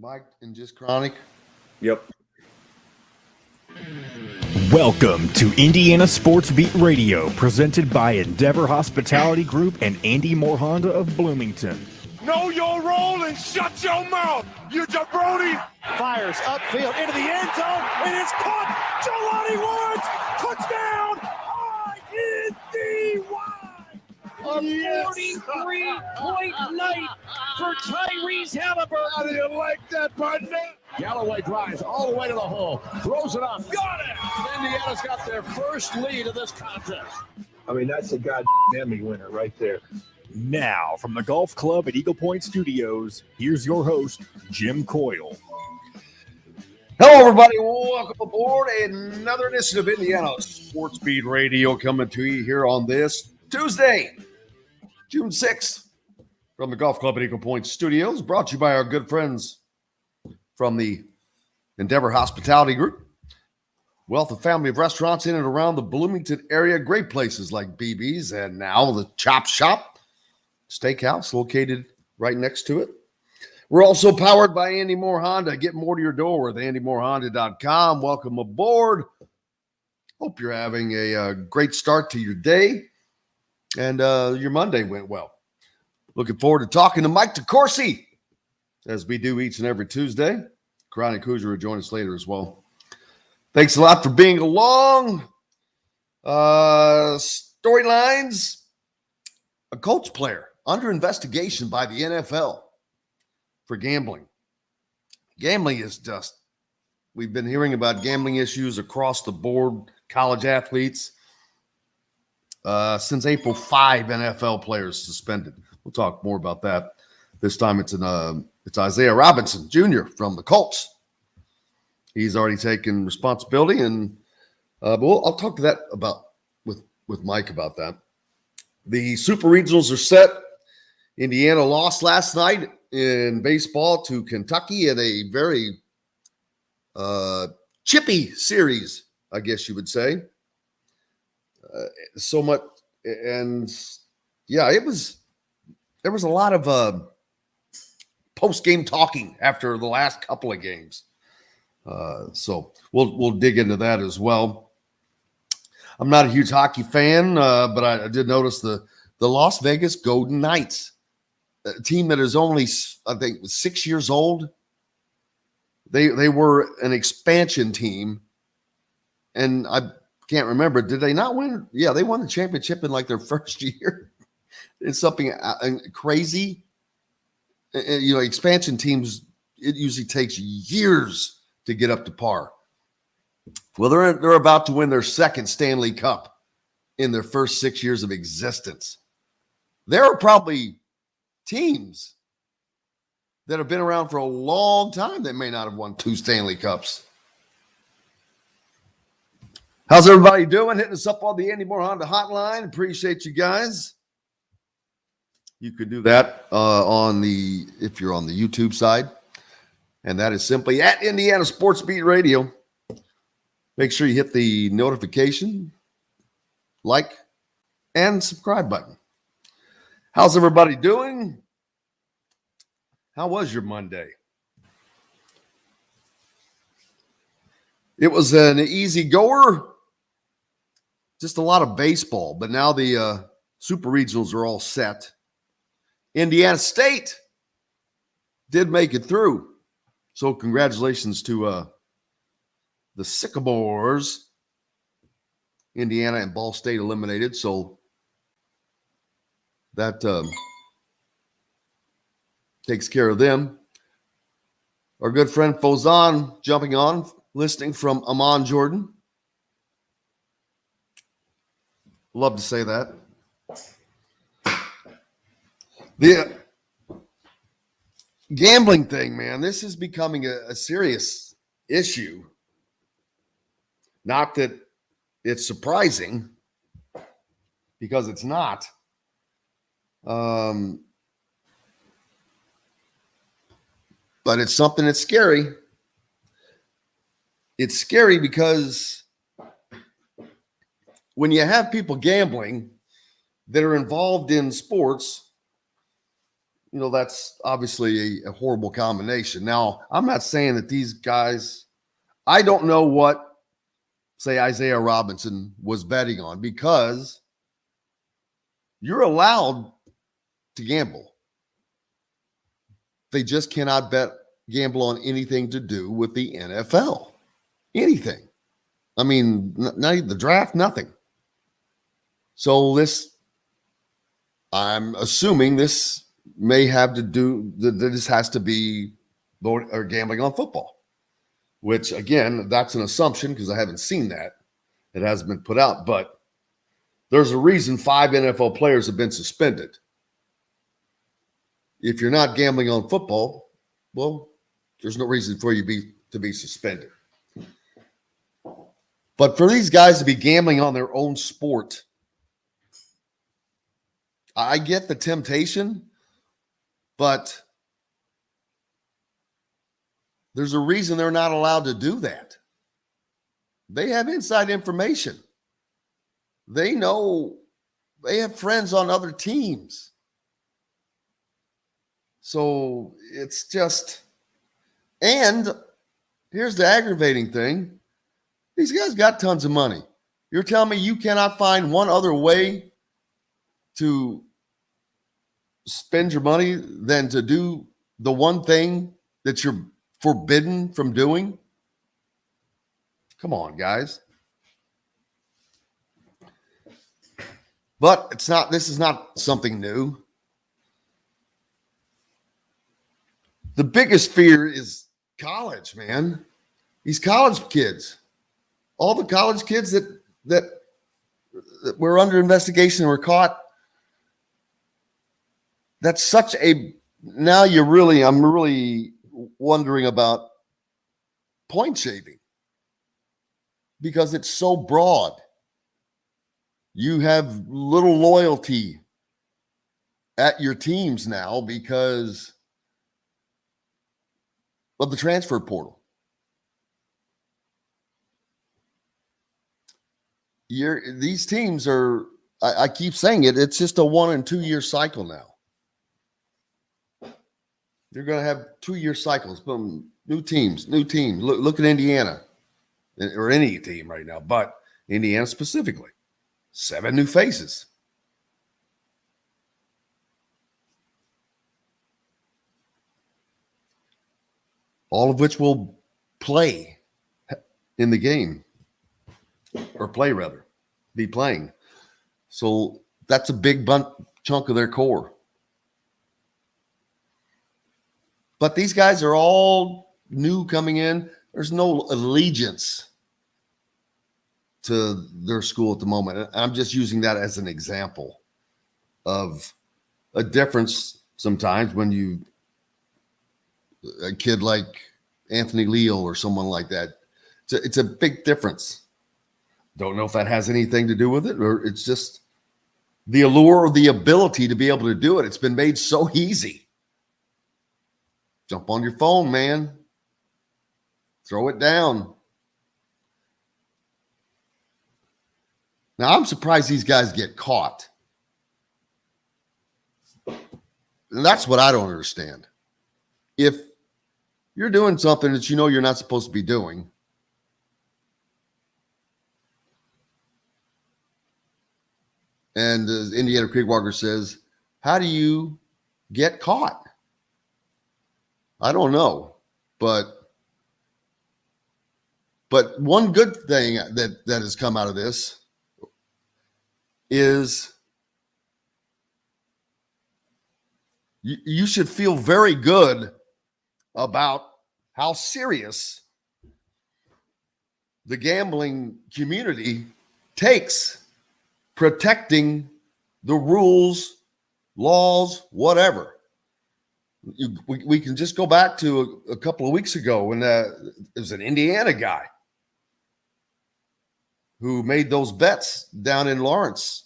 Mike and just Chronic. Yep. Welcome to Indiana Sports Beat Radio, presented by Endeavor Hospitality Group and Andy Moore Honda of Bloomington. Know your role and shut your mouth, you jabroni! Fires upfield into the end zone, and it's caught. Jelani Woods, touchdown! ISB! A 43-point night for Tyrese Halliburton. How do you like that, partner? Galloway drives all the way to the hole, throws it up, got it! Indiana's got their first lead of this contest. I mean, that's a goddamn Emmy winner right there. Now, from the Golf Club at Eagle Point Studios, here's your host, Jim Coyle. Hello, everybody. Welcome aboard another edition of Indiana Sports Beat Radio coming to you here on this Tuesday, June 6th, from the Golf Club at Eagle Point Studios, brought to you by our good friends from the Endeavor Hospitality Group. Wealth of family of restaurants in and around the Bloomington area. Great places like BB's and now the Chop Shop Steakhouse located right next to it. We're also powered by Andy Moore Honda. Get more to your door with andymoorehonda.com. Welcome aboard. Hope you're having a great start to your day and your Monday went well. Looking forward to talking to Mike DeCourcy, as we do each and every Tuesday. Chronic Hoosier will join us later as well. Thanks a lot for being along. Storylines. A Colts player under investigation by the NFL for gambling. Gambling is just, we've been hearing about gambling issues across the board, college athletes. Since April, 5 NFL players suspended. We'll talk more about that. This time it's Isaiah Robinson Jr. from the Colts. He's already taken responsibility, and I'll talk to that with Mike about that. The Super Regionals are set. Indiana lost last night in baseball to Kentucky in a very chippy series, I guess you would say. So much, and yeah, there was a lot of post-game talking after the last couple of games. So we'll dig into that as well. I'm not a huge hockey fan, but I did notice the Las Vegas Golden Knights, a team that is only, I think, 6 years old. They were an expansion team, and I can't remember. Did they not win? Yeah, they won the championship in like their first year. It's something crazy. Expansion teams, it usually takes years to get up to par. Well, they're about to win their second Stanley Cup in their first 6 years of existence. There are probably teams that have been around for a long time that may not have won 2 Stanley Cups. How's everybody doing? Hitting us up on the Andy Moore Honda hotline. Appreciate you guys. You could do that if you're on the YouTube side. And that is simply at Indiana Sports Beat Radio. Make sure you hit the notification, like, and subscribe button. How's everybody doing? How was your Monday? It was an easy goer. Just a lot of baseball, but now the Super Regionals are all set. Indiana State did make it through. So congratulations to the Sycamores. Indiana and Ball State eliminated. So that takes care of them. Our good friend Fozan jumping on, listening from Amman, Jordan. Love to say that. The gambling thing, man, this is becoming a serious issue. Not that it's surprising, because it's not. But it's something that's scary. It's scary because when you have people gambling that are involved in sports, that's obviously a horrible combination. Now, I'm not saying that these guys, I don't know what, say, Isaiah Robinson was betting on, because you're allowed to gamble. They just cannot gamble on anything to do with the NFL. Anything. I mean, not even the draft, nothing. So I'm assuming this may have to do, this has to be voting or gambling on football, which, again, that's an assumption because I haven't seen that. It hasn't been put out, but there's a reason 5 NFL players have been suspended. If you're not gambling on football, well, there's no reason for you to be suspended. But for these guys to be gambling on their own sport, I get the temptation, but there's a reason they're not allowed to do that. They have inside information. They know, they have friends on other teams. So it's just, and here's the aggravating thing. These guys got tons of money. You're telling me you cannot find one other way to spend your money than to do the one thing that you're forbidden from doing? Come on, guys. But this is not something new. The biggest fear is college, man. These college kids. All the college kids that were under investigation and were caught. That's such a, now I'm really wondering about point shaving, because it's so broad. You have little loyalty at your teams now because of the transfer portal. These teams are, I keep saying it, it's just a 1 and 2 year cycle now. You're going to have 2-year cycles. Boom, new teams. Look at Indiana, or any team right now, but Indiana specifically. 7 new faces. All of which will play in the game, or be playing. So that's a big chunk of their core. But these guys are all new coming in. There's no allegiance to their school at the moment. I'm just using that as an example of a difference sometimes when a kid like Anthony Leo or someone like that. It's a big difference. Don't know if that has anything to do with it, or it's just the allure or the ability to be able to do it. It's been made so easy. Jump on your phone, man. Throw it down. Now, I'm surprised these guys get caught. And that's what I don't understand. If you're doing something that you know you're not supposed to be doing, and as Indiana Creekwalker says, how do you get caught? I don't know, but one good thing that has come out of this is you should feel very good about how serious the gambling community takes protecting the rules, laws, whatever. We can just go back to a couple of weeks ago when there was an Indiana guy who made those bets down in Lawrenceburg,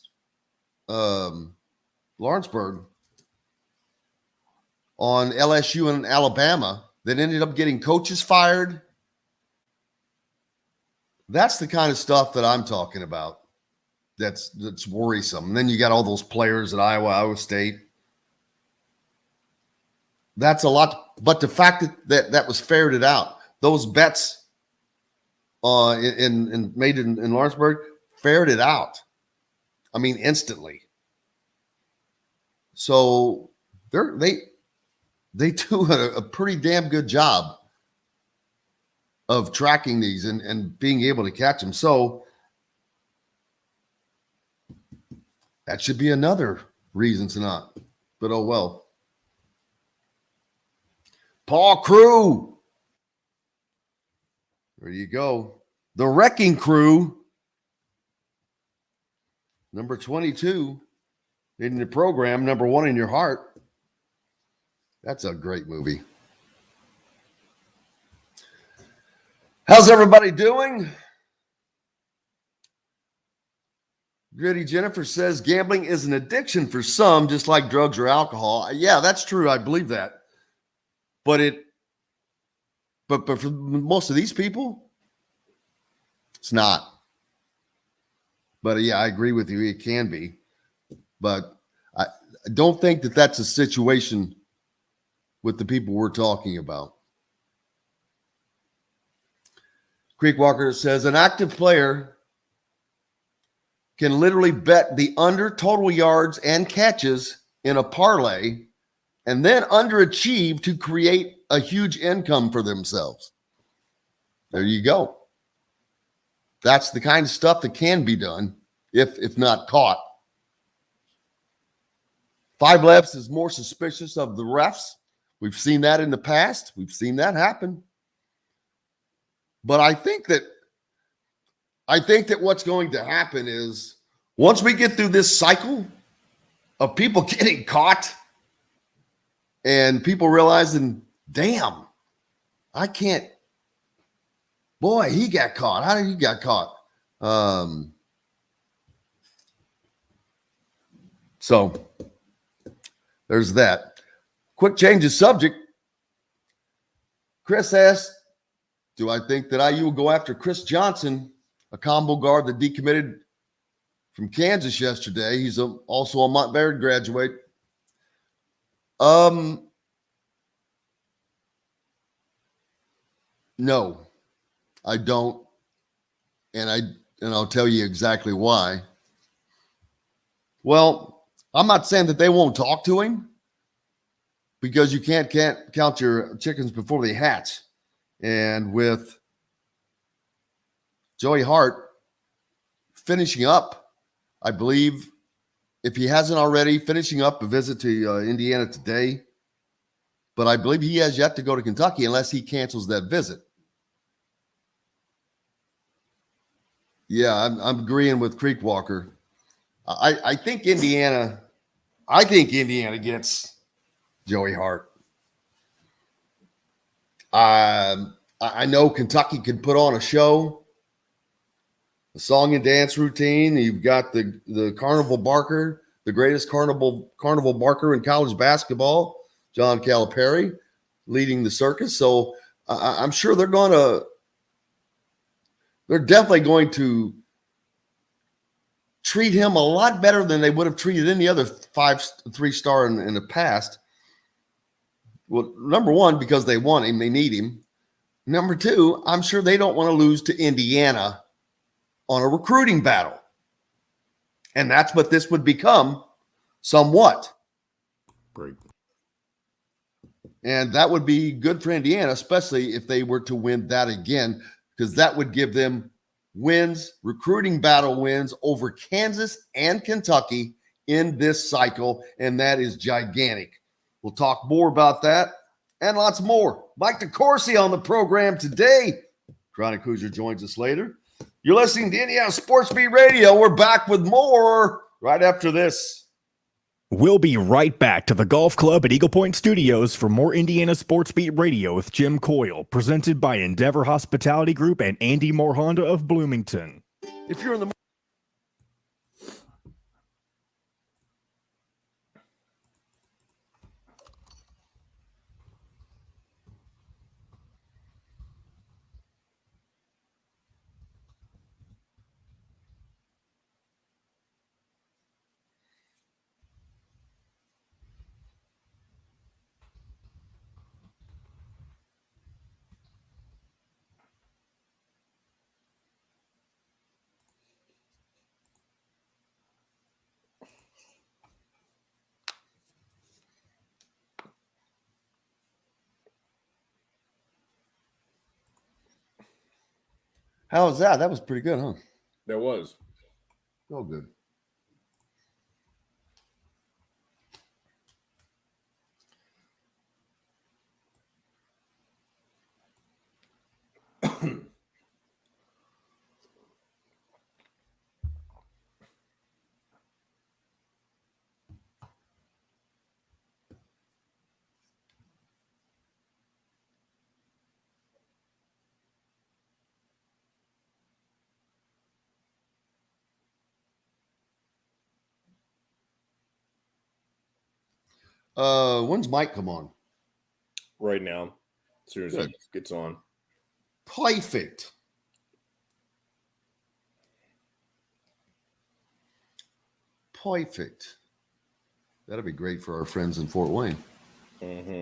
on LSU and Alabama that ended up getting coaches fired. That's the kind of stuff that I'm talking about. That's worrisome. And then you got all those players at Iowa State. that's a lot. But the fact that was ferreted out, those bets made in Lawrenceburg, ferreted out. I mean, instantly. So they do a pretty damn good job of tracking these and being able to catch them. So that should be another reason to not. But oh well. Paul Crew. There you go. The Wrecking Crew. Number 22 in the program, number 1 in your heart. That's a great movie. How's everybody doing? Gritty Jennifer says gambling is an addiction for some, just like drugs or alcohol. Yeah, that's true. I believe that. But for most of these people, it's not. But yeah, I agree with you. It can be. But I don't think that that's a situation with the people we're talking about. Creek Walker says an active player can literally bet the under total yards and catches in a parlay and then underachieve to create a huge income for themselves. There you go. That's the kind of stuff that can be done if not caught. Five Lefts is more suspicious of the refs. We've seen that in the past. We've seen that happen. But I think that what's going to happen is once we get through this cycle of people getting caught and people realizing, damn, I can't. Boy, he got caught. How did he get caught? So there's that. Quick change of subject. Chris asked, do I think that IU will go after Chris Johnson, a combo guard that decommitted from Kansas yesterday? He's also a Montverde graduate. No, I don't. And I'll tell you exactly why. Well, I'm not saying that they won't talk to him because you can't count your chickens before they hatch. And with Joey Hart finishing up, I believe, if he hasn't already, finishing up a visit to Indiana today. But I believe he has yet to go to Kentucky unless he cancels that visit. Yeah, I'm agreeing with Creek Walker. I think Indiana gets Joey Hart. I know Kentucky could put on a show, a song and dance routine. You've got the Carnival Barker, the greatest Carnival Barker in college basketball, John Calipari, leading the circus. So I'm sure they're definitely going to treat him a lot better than they would have treated any other 3-star in the past. Well, number one, because they want him, they need him. Number two, I'm sure they don't want to lose to Indiana on a recruiting battle. And that's what this would become somewhat. Great. And that would be good for Indiana, especially if they were to win that again, because that would give them wins, recruiting battle wins over Kansas and Kentucky in this cycle, and that is gigantic. We'll talk more about that and lots more. Mike DeCourcy on the program today. Chronic Hoosier joins us later. You're listening to Indiana Sports Beat Radio. We're back with more right after this. We'll be right back to the Golf Club at Eagle Point Studios for more Indiana Sports Beat Radio with Jim Coyle, presented by Endeavor Hospitality Group and Andy Moore Honda of Bloomington. If you're in the How was that? That was pretty good, huh? That was. Oh, good. When's Mike come on? Right now, as soon as Good. he gets on. Perfect. Perfect. That'll be great for our friends in Fort Wayne. Mm-hmm.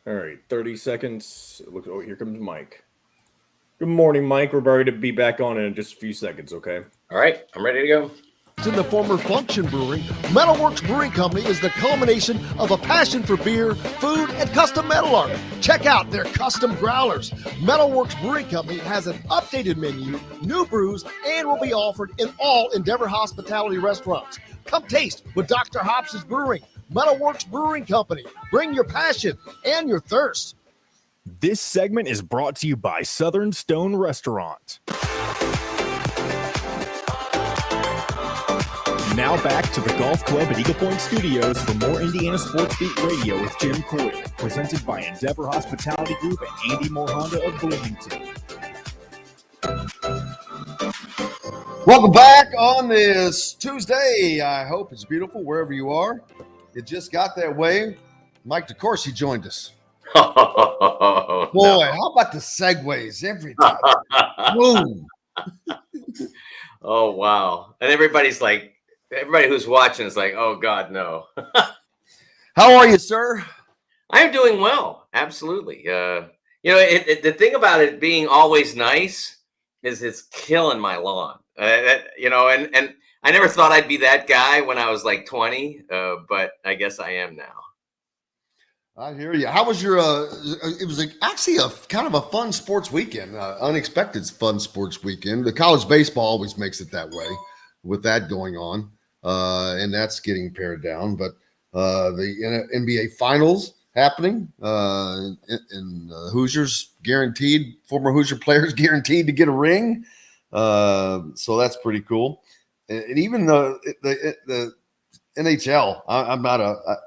All right, 30 seconds. Look, oh, here comes Mike. Good morning, Mike. We're ready to be back on in just a few seconds, okay? All right, I'm ready to go. In the former Function Brewing, Metalworks Brewing Company is the culmination of a passion for beer, food, and custom metal art. Check out their custom growlers. Metalworks Brewing Company has an updated menu, new brews, and will be offered in all Endeavor Hospitality restaurants. Come taste what Dr. Hops is brewing. Metalworks Brewing Company. Bring your passion and your thirst. This segment is brought to you by Southern Stone Restaurant. Now back to the Golf Club at Eagle Point Studios for more Indiana Sports Beat Radio with Jim Coyle, presented by Endeavor Hospitality Group and Andy Moore Honda of Bloomington. Welcome back on this Tuesday. I hope it's beautiful wherever you are. It just got that way. Mike DeCourcy joined us. Oh, Boy, no. how about the segues every time? Boom. Oh, wow. And everybody who's watching is like, oh, God, no. How are you, sir? I'm doing well. Absolutely. The thing about it being always nice is it's killing my lawn. And I never thought I'd be that guy when I was like 20, but I guess I am now. I hear you. How was your? It was actually a kind of a fun sports weekend, unexpected fun sports weekend. The college baseball always makes it that way, with that going on, and that's getting pared down. But the NBA Finals happening, and Hoosiers guaranteed, former Hoosier players guaranteed to get a ring. So that's pretty cool. And even the NHL, I'm not a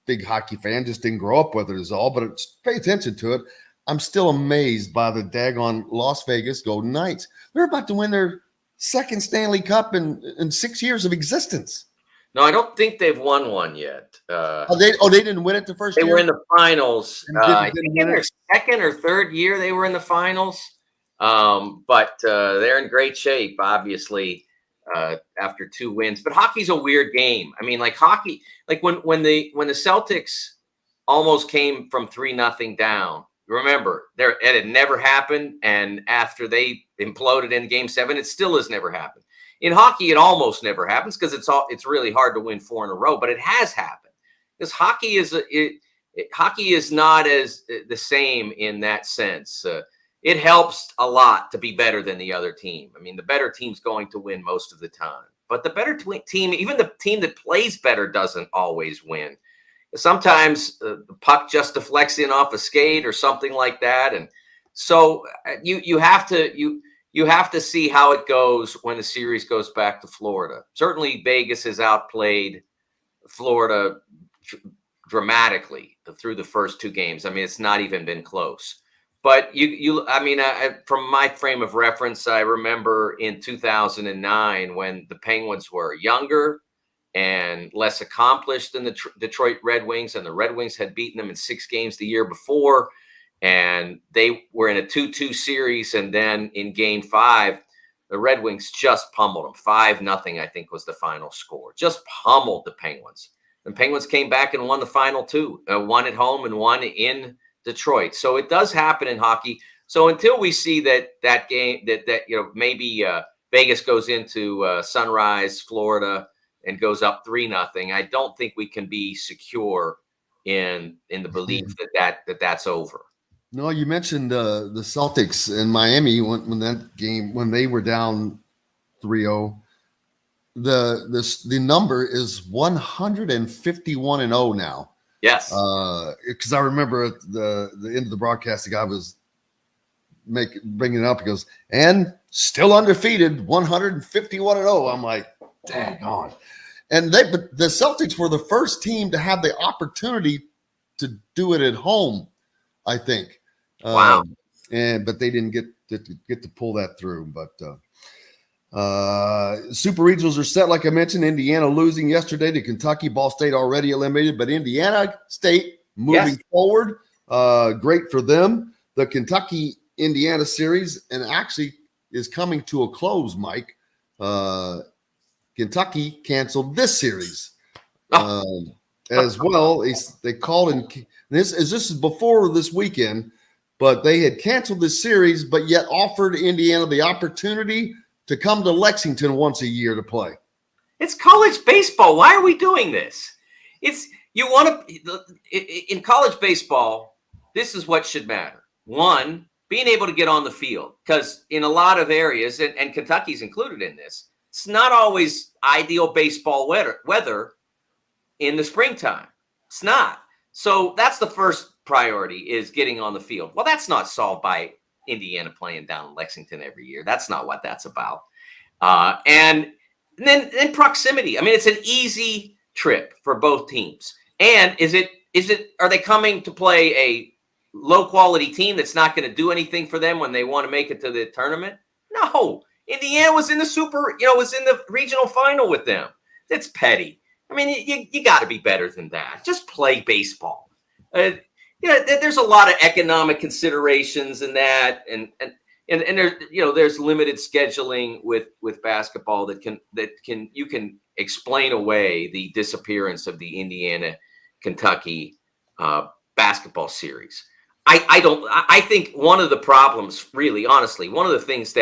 big hockey fan, just didn't grow up with it is all, but it's, pay attention to it. I'm still amazed by the daggone Las Vegas Golden Knights. They're about to win their second Stanley Cup in 6 years of existence. No, I don't think they've won one yet. They didn't win it the first year? They were in the finals. I Didn't think in their second or third year they were in the finals. But they're in great shape, obviously, after 2 wins. But hockey's a weird game. I mean, like hockey, like when the Celtics almost came from 3-0 down. Remember, it had never happened, and after they imploded in Game 7, it still has never happened. In hockey, it almost never happens because it's really hard to win 4 in a row, but it has happened because hockey is not as the same in that sense. It helps a lot to be better than the other team. I mean, the better team's going to win most of the time, but the better team, even the team that plays better, doesn't always win. Sometimes the puck just deflects in off a skate or something like that, and so you have to see how it goes when the series goes back to Florida. Certainly, Vegas has outplayed Florida dramatically through the first two games. I mean, it's not even been close. But from my frame of reference, I remember in 2009 when the Penguins were younger and less accomplished than the Detroit Red Wings, and the Red Wings had beaten them in 6 games the year before, and they were in a 2-2 series, and then in Game 5, the Red Wings just pummeled them. 5-0, I think, was the final score. Just pummeled the Penguins. The Penguins came back and won the final 2, one at home and one in Detroit. So it does happen in hockey. So until we see that game, that maybe Vegas goes into Sunrise, Florida, and goes up 3-0, I don't think we can be secure in the belief that's over. No, you mentioned the Celtics in Miami when that game, when they were down 3-0. The number is 151-0 now. Yes. Because I remember at the end of the broadcast, the guy was bringing it up. He goes, and still undefeated, 151-0. I'm like, dang on. And but the Celtics were the first team to have the opportunity to do it at home, I think. Wow. But they didn't get to pull that through. But Super Regionals are set, like I mentioned. Indiana losing yesterday to Kentucky. Ball State already eliminated, but Indiana State moving forward. Great for them. The Kentucky-Indiana series and actually is coming to a close, Mike. Kentucky canceled this series as well. They called in this is before this weekend, but they had canceled this series, but yet offered Indiana the opportunity to come to Lexington once a year to play. It's college baseball. Why are we doing this? In college baseball, this is what should matter. One, being able to get on the field, because in a lot of areas, and Kentucky's included in this, it's not always ideal baseball weather in the springtime. It's not. So that's the first priority, is getting on the field. Well, that's not solved by Indiana playing down in Lexington every year. That's not what that's about. And then proximity. I mean, it's an easy trip for both teams. And are they coming to play a low quality team that's not going to do anything for them when they want to make it to the tournament? No. Indiana was in the regional final with them. It's petty. I mean, you got to be better than that. Just play baseball. There's a lot of economic considerations in that, and there's limited scheduling with basketball you can explain away the disappearance of the Indiana Kentucky basketball series. I think one of the problems, really, honestly, one of the things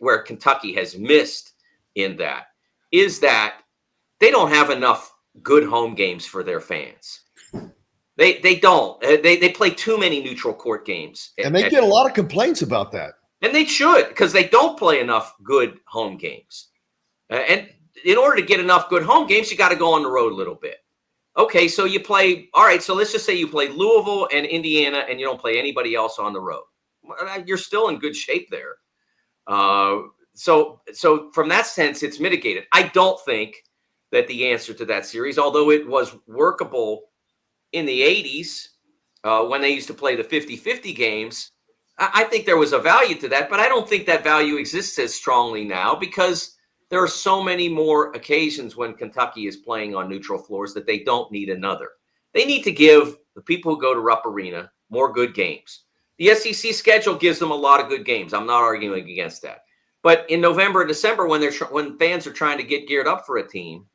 where Kentucky has missed in that is that they don't have enough good home games for their fans. They don't. They play too many neutral court games. And they get a lot of complaints about that. And they should, because they don't play enough good home games. And in order to get enough good home games, you got to go on the road a little bit. Okay, so you play, all right, so let's just say you play Louisville and Indiana and you don't play anybody else on the road. You're still in good shape there. So from that sense, it's mitigated. I don't think that the answer to that series, although it was workable in the 80s when they used to play the 50-50 games, I think there was a value to that, but I don't think that value exists as strongly now because there are so many more occasions when Kentucky is playing on neutral floors that they don't need another. They need to give the people who go to Rupp Arena more good games. The SEC schedule gives them a lot of good games. I'm not arguing against that. But in November and December, when fans are trying to get geared up for a team,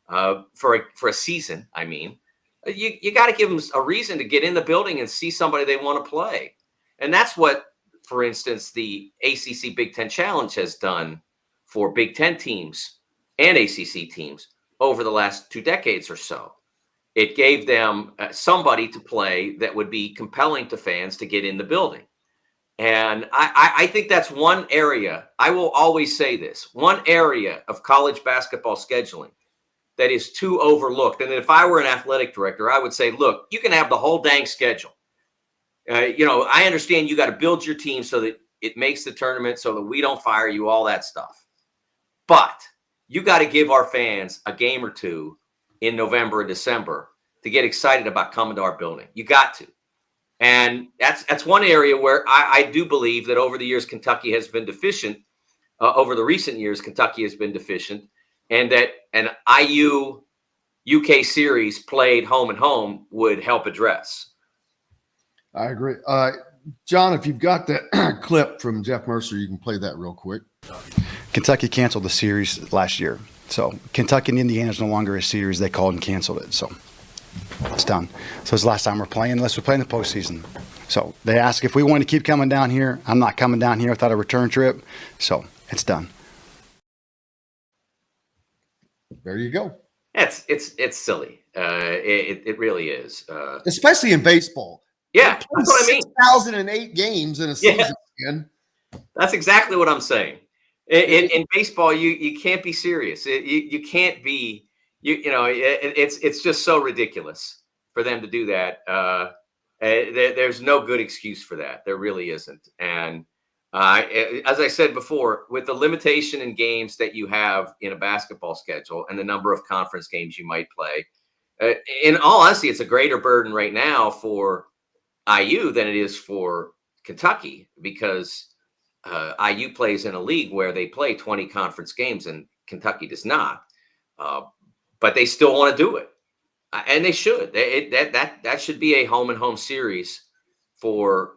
for a season, I mean, you got to give them a reason to get in the building and see somebody they want to play. And that's what, for instance, the ACC Big Ten Challenge has done for Big Ten teams and ACC teams over the last 2 decades or so. It gave them somebody to play that would be compelling to fans to get in the building. And I think that's one area, I will always say this, one area of college basketball scheduling that is too overlooked. And if I were an athletic director, I would say, look, you can have the whole dang schedule. I understand you got to build your team so that it makes the tournament, so that we don't fire you, all that stuff. But you got to give our fans a game or two in November and December to get excited about coming to our building. You got to. And that's one area where I do believe that over the years, Kentucky has been deficient. Over the recent years, Kentucky has been deficient, and that an IU UK series played home and home would help address. I agree. John, if you've got that clip from Jeff Mercer, you can play that real quick. Kentucky canceled the series last year. So Kentucky and Indiana is no longer a series. They called and canceled it. So it's done. So it's the last time we're playing unless we're playing the postseason. So they asked if we want to keep coming down here. I'm not coming down here without a return trip. So it's done. There you go. It's silly. It really is. Especially in baseball. Yeah, that's what I mean. 6,008 games in a season. Yeah. That's exactly what I'm saying. In baseball, you can't be serious. You can't be. It's just so ridiculous for them to do that. There's no good excuse for that. There really isn't. And as I said before, with the limitation in games that you have in a basketball schedule and the number of conference games you might play, in all honesty, it's a greater burden right now for IU than it is for Kentucky, because IU plays in a league where they play 20 conference games and Kentucky does not. But they still want to do it, and they should. That should be a home and home series for.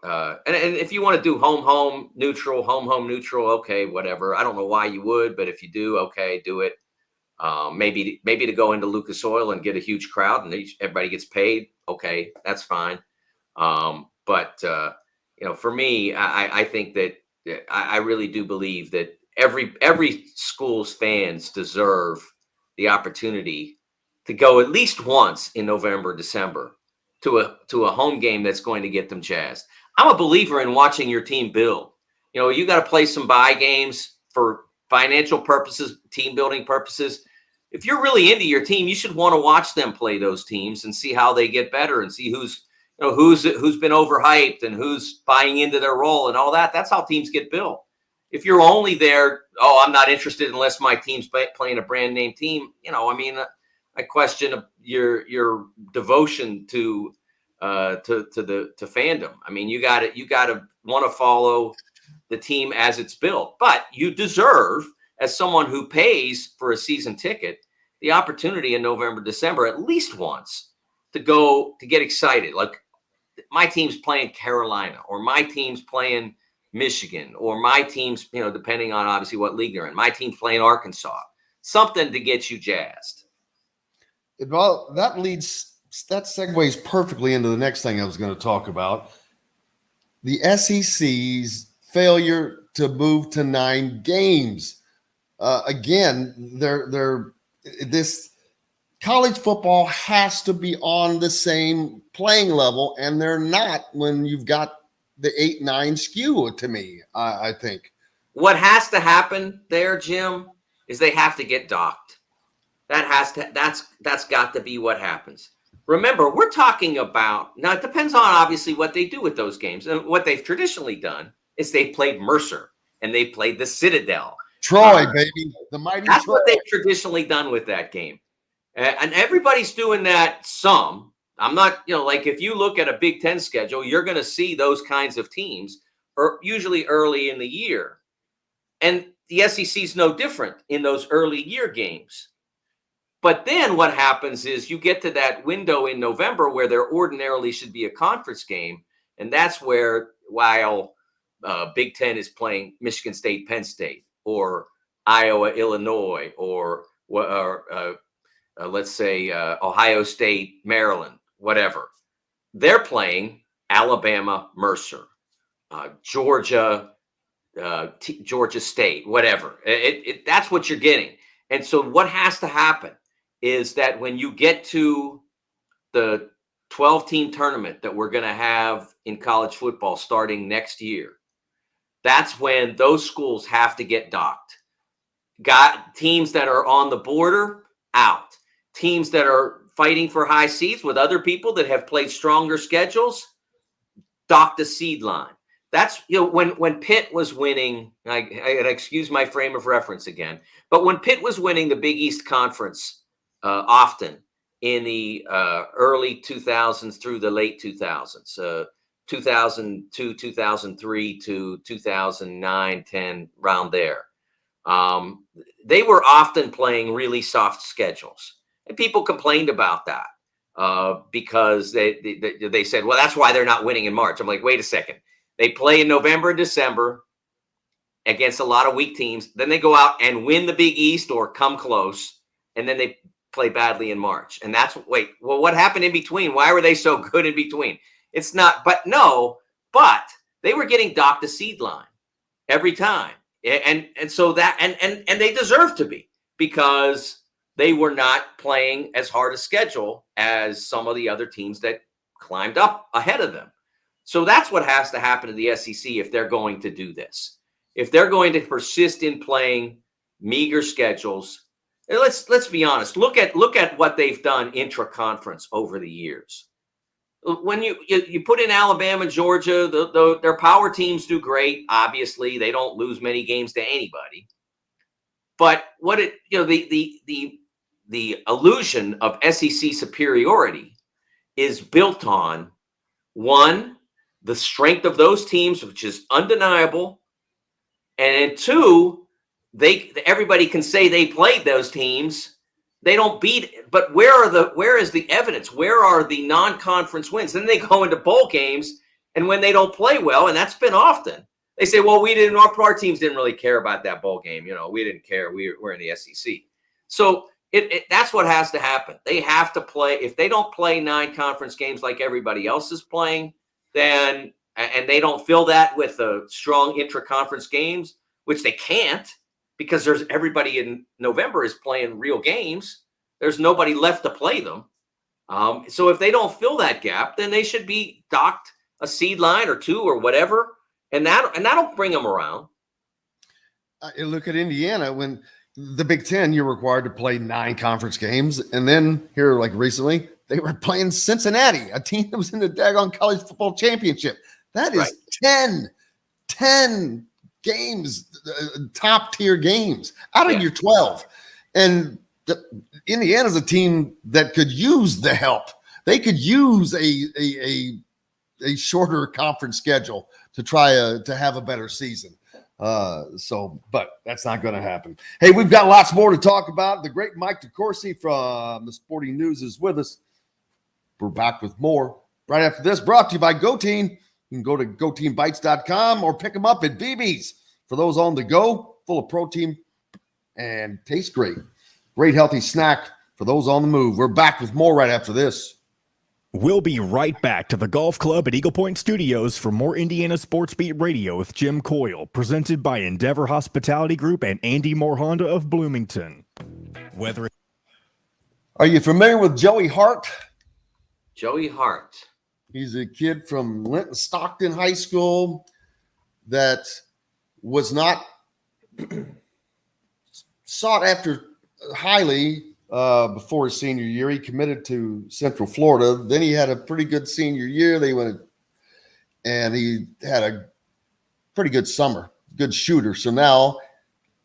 And if you want to do home neutral, okay, whatever. I don't know why you would, but if you do, okay, do it. Maybe to go into Lucas Oil and get a huge crowd and everybody gets paid. Okay, that's fine. But for me, I think that I really do believe that every school's fans deserve the opportunity to go at least once in November, December to a home game that's going to get them jazzed. I'm a believer in watching your team build. You got to play some bye games for financial purposes, team building purposes. If you're really into your team, you should want to watch them play those teams and see how they get better and see who's been overhyped and who's buying into their role and all that. That's how teams get built. If you're only there, I'm not interested unless my team's playing a brand name team. I question your devotion to fandom. You got to want to follow the team as it's built, but you deserve, as someone who pays for a season ticket, the opportunity in November, December, at least once to get excited. Like, my team's playing Carolina, or my team's playing Michigan, or my team's, depending on obviously what league they're in, my team's playing Arkansas, something to get you jazzed. Well, that segues perfectly into the next thing I was going to talk about. The SEC's failure to move to 9 games. Again, this college football has to be on the same playing level, and they're not when you've got the 8-9 skew, to me, I think. What has to happen there, Jim, is they have to get docked. That's got to be what happens. Remember, we're talking about, now it depends on obviously what they do with those games. And what they've traditionally done is they played Mercer and they played the Citadel. Troy, baby. The mighty That's Troy. what they've traditionally done with that game. And everybody's doing that some. I'm not, like if you look at a Big Ten schedule, you're going to see those kinds of teams usually early in the year. And the SEC is no different in those early year games. But then what happens is you get to that window in November where there ordinarily should be a conference game. And that's where, while Big Ten is playing Michigan State, Penn State, or Iowa, Illinois, or let's say Ohio State, Maryland, whatever. They're playing Alabama, Mercer, Georgia, Georgia State, whatever. That's what you're getting. And so what has to happen is that when you get to the 12-team tournament that we're going to have in college football starting next year, that's when those schools have to get docked. Got teams that are on the border, out. Teams that are fighting for high seeds with other people that have played stronger schedules, dock the seed line. That's, when Pitt was winning, I excuse my frame of reference again, but when Pitt was winning the Big East Conference often, in the early 2000s through the late 2000s, 2002, 2003 to 2009, 10, around there. They were often playing really soft schedules, and people complained about that because they said, well, that's why they're not winning in March. I'm like, wait a second. They play in November and December against a lot of weak teams. Then they go out and win the Big East or come close, and then they play badly in March. And that's what happened in between? Why were they so good in between? It's not, but they were getting docked a seed line every time. And so that, and they deserve to be, because they were not playing as hard a schedule as some of the other teams that climbed up ahead of them. So that's what has to happen to the SEC if they're going to do this. If they're going to persist in playing meager schedules, and let's be honest. Look at what they've done intra-conference over the years. When you put in Alabama, Georgia, their power teams do great. Obviously, they don't lose many games to anybody. But the illusion of SEC superiority is built on, one, the strength of those teams, which is undeniable, and two, everybody can say they played those teams. They don't beat, but where is the evidence? Where are the non-conference wins? Then they go into bowl games, and when they don't play well, and that's been often, they say, well, our teams didn't really care about that bowl game. We didn't care. We're in the SEC. So that's what has to happen. They have to play. If they don't play 9 conference games like everybody else is playing, then, and they don't fill that with strong intra-conference games, which they can't, because everybody in November is playing real games. There's nobody left to play them. So if they don't fill that gap, then they should be docked a seed line or 2 or whatever, and that'll bring them around. Look at Indiana. When the Big Ten, you're required to play 9 conference games, and then here, like recently, they were playing Cincinnati, a team that was in the daggone college football championship. That is right. 10 games, top tier games out of your 12. And Indiana's a team that could use the help. They could use a shorter conference schedule to try to have a better season. But that's not going to happen. Hey, we've got lots more to talk about. The great Mike DeCourcy from the Sporting News is with us. We're back with more right after this, brought to you by GoTeam. You can go to GoTeamBites.com or pick them up at BB's. For those on the go, full of protein and tastes great. Great healthy snack for those on the move. We're back with more right after this. We'll be right back to the golf club at Eagle Point Studios for more Indiana Sports Beat Radio with Jim Coyle, presented by Endeavor Hospitality Group and Andy Moore Honda of Bloomington. Are you familiar with Joey Hart? Joey Hart. He's a kid from Linton Stockton High School that was not sought after highly before his senior year. He committed to Central Florida. Then he had a pretty good senior year. And he had a pretty good summer, good shooter. So now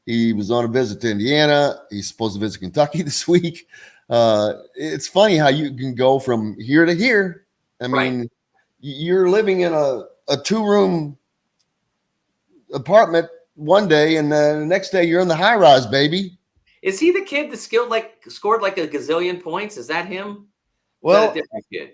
he was on a visit to Indiana. He's supposed to visit Kentucky this week. It's funny how you can go from here to here. I mean, you're living in a 2-room apartment one day, and the next day you're in the high rise, baby. Is he the kid that scored like a gazillion points? Is that him? Well, a different kid.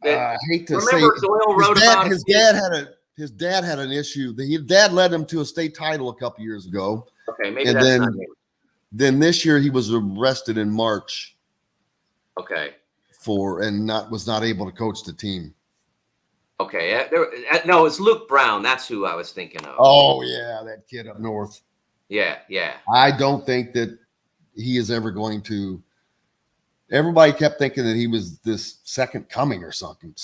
I hate to say, Doyle wrote about his dad had an issue. His dad led him to a state title a couple years ago. Okay, maybe that's not him. Then this year he was arrested in March. Okay. Was not able to coach the team. Okay. No, it's Luke Brown. That's who I was thinking of. Oh, yeah, that kid up north. Yeah. I don't think that he is ever going to – everybody kept thinking that he was this second coming or something,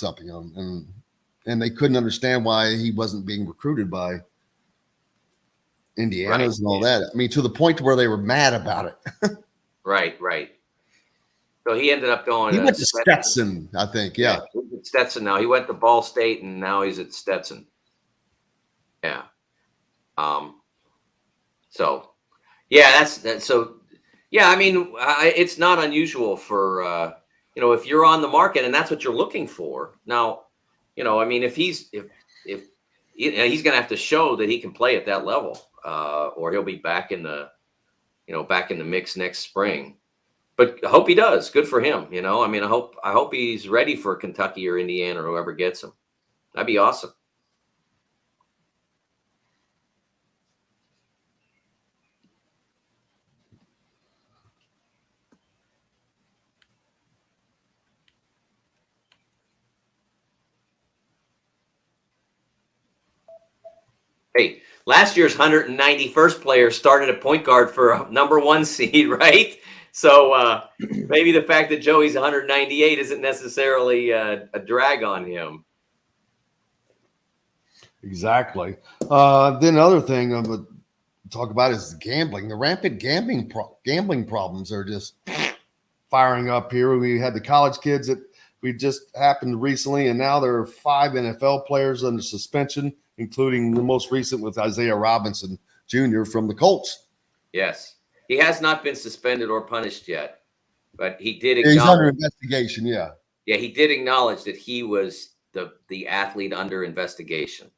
and they couldn't understand why he wasn't being recruited by Indiana's and all that. I mean, to the point where they were mad about it. Right. So he ended up going. He went to Stetson, I think. Yeah. Stetson now. He went to Ball State, and now he's at Stetson. Yeah. So, yeah, that's so. Yeah, I mean, it's not unusual for if you're on the market and that's what you're looking for. Now, I mean, if he's he's going to have to show that he can play at that level, or he'll be back in the mix next spring. But I hope he does. Good for him. I mean, I hope he's ready for Kentucky or Indiana or whoever gets him. That'd be awesome. Hey, last year's 191st player started at point guard for a #1 seed, right? So maybe the fact that Joey's 198 isn't necessarily a drag on him. Exactly. Then another thing I'm going to talk about is gambling. The rampant gambling problems are just firing up here. We had the college kids that we just happened recently, and now there are 5 NFL players under suspension, including the most recent with Isaiah Robinson Jr. from the Colts. Yes. He has not been suspended or punished yet, but he did He's under investigation, yeah. Yeah, he did acknowledge that he was the athlete under investigation.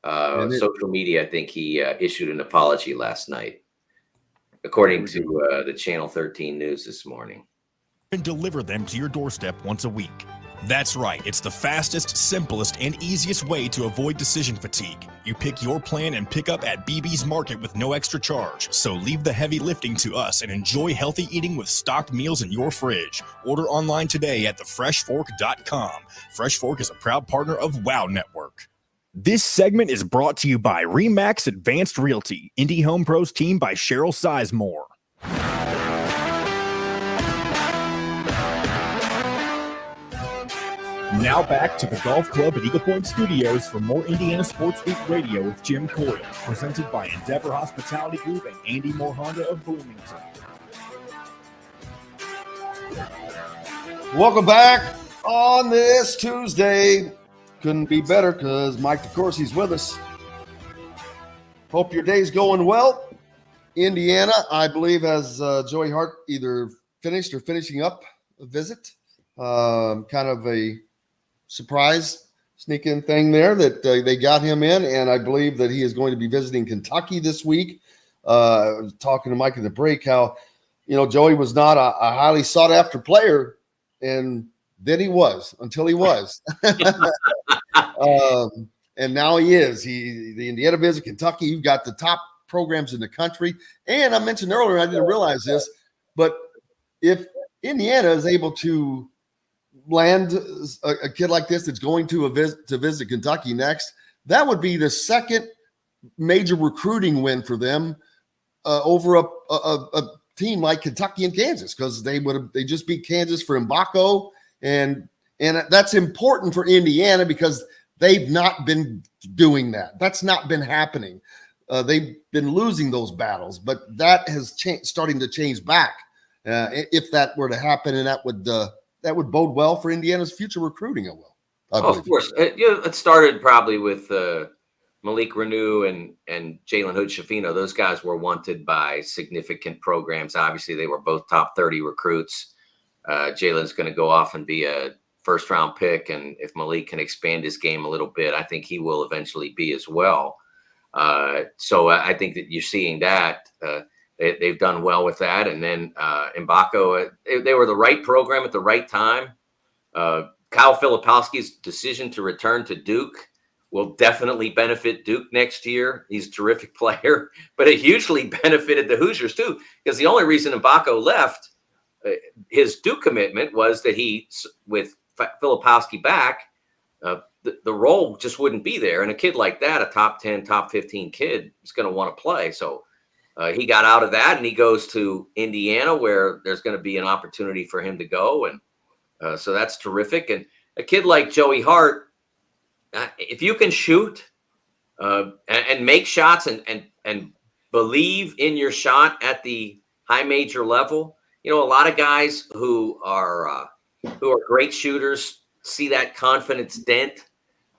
Social media, I think he issued an apology last night, according to the Channel 13 News this morning. And deliver them to your doorstep once a week. That's right, it's the fastest, simplest, and easiest way to avoid decision fatigue. You pick your plan and pick up at BB's Market with no extra charge. So leave the heavy lifting to us and enjoy healthy eating with stocked meals in your fridge. Order online today at thefreshfork.com. Fresh Fork is a proud partner of WOW Network. This segment is brought to you by RE/MAX Advanced Realty, Indie Home Pros team by Cheryl Sizemore. Now back to the Golf Club at Eagle Point Studios for more Indiana Sports Beat Radio with Jim Coyle, presented by Endeavor Hospitality Group and Andy Moore Honda of Bloomington. Welcome back on this Tuesday. Couldn't be better because Mike DeCourcy's with us. Hope your day's going well. Indiana, I believe, has Joey Hart either finished or finishing up a visit. Kind of a surprise sneak-in thing there that they got him in, and I believe that he is going to be visiting Kentucky this week. I was talking to Mike in the break how, Joey was not a highly sought-after player, and then he was until he was. And now he is. The Indiana visit Kentucky. You've got the top programs in the country. And I mentioned earlier, I didn't realize this, but if Indiana is able to land a kid like this that's going to visit Kentucky next, that would be the second major recruiting win for them over a team like Kentucky and Kansas, because they just beat Kansas for Mbako, and that's important for Indiana because they've not been doing that. That's not been happening. They've been losing those battles, but that has starting to change back. If that were to happen, and that would bode well for Indiana's future recruiting. It will. Of course. It started probably with Malik Renew and Jalen Hood-Schifino. Those guys were wanted by significant programs. Obviously, they were both top 30 recruits. Jalen's going to go off and be a first-round pick, and if Malik can expand his game a little bit, I think he will eventually be as well. So I think that you're seeing that. They've done well with that. And then Mbako, they were the right program at the right time. Kyle Filipowski's decision to return to Duke will definitely benefit Duke next year. He's a terrific player, but it hugely benefited the Hoosiers too, because the only reason Mbako left his Duke commitment was that with Filipowski back, the role just wouldn't be there. And a kid like that, a top 10, top 15 kid, is going to want to play. So he got out of that and he goes to Indiana, where there's going to be an opportunity for him to go. And so that's terrific. And a kid like Joey Hart, if you can shoot and make shots and believe in your shot at the high major level, a lot of guys who are great shooters see that confidence dent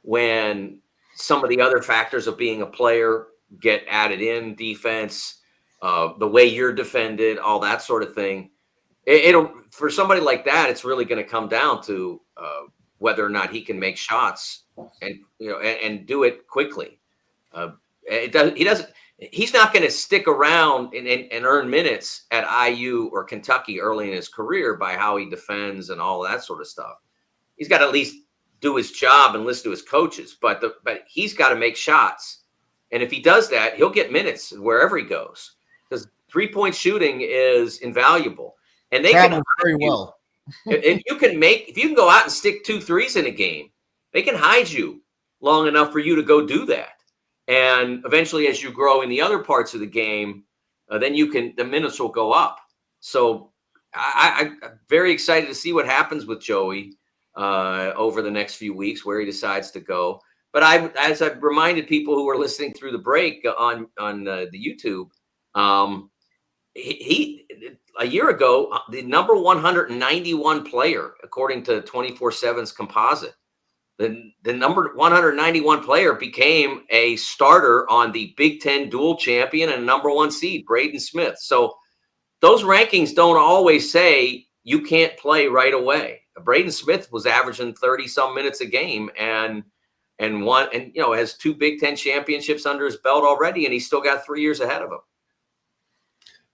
when some of the other factors of being a player get added in, defense, the way you're defended, all that sort of thing. It'll for somebody like that, it's really going to come down to whether or not he can make shots and and do it quickly. He's not going to stick around and earn minutes at IU or Kentucky early in his career by how he defends and all that sort of stuff. He's got to at least do his job and listen to his coaches, but he's got to make shots. And if he does that, he'll get minutes wherever he goes, because 3-point shooting is invaluable. And they can very well. If you can go out and stick 2 threes in a game, they can hide you long enough for you to go do that. And eventually, as you grow in the other parts of the game, then the minutes will go up. So I'm very excited to see what happens with Joey over the next few weeks, where he decides to go. But as I've reminded people who were listening through the break on the YouTube, he a year ago, the number 191 player, according to 24/7's composite, the number 191 player became a starter on the Big Ten dual champion and number 1 seed, Braden Smith. So those rankings don't always say you can't play right away. Braden Smith was averaging 30 some minutes a game and has 2 Big Ten championships under his belt already, and he's still got 3 years ahead of him.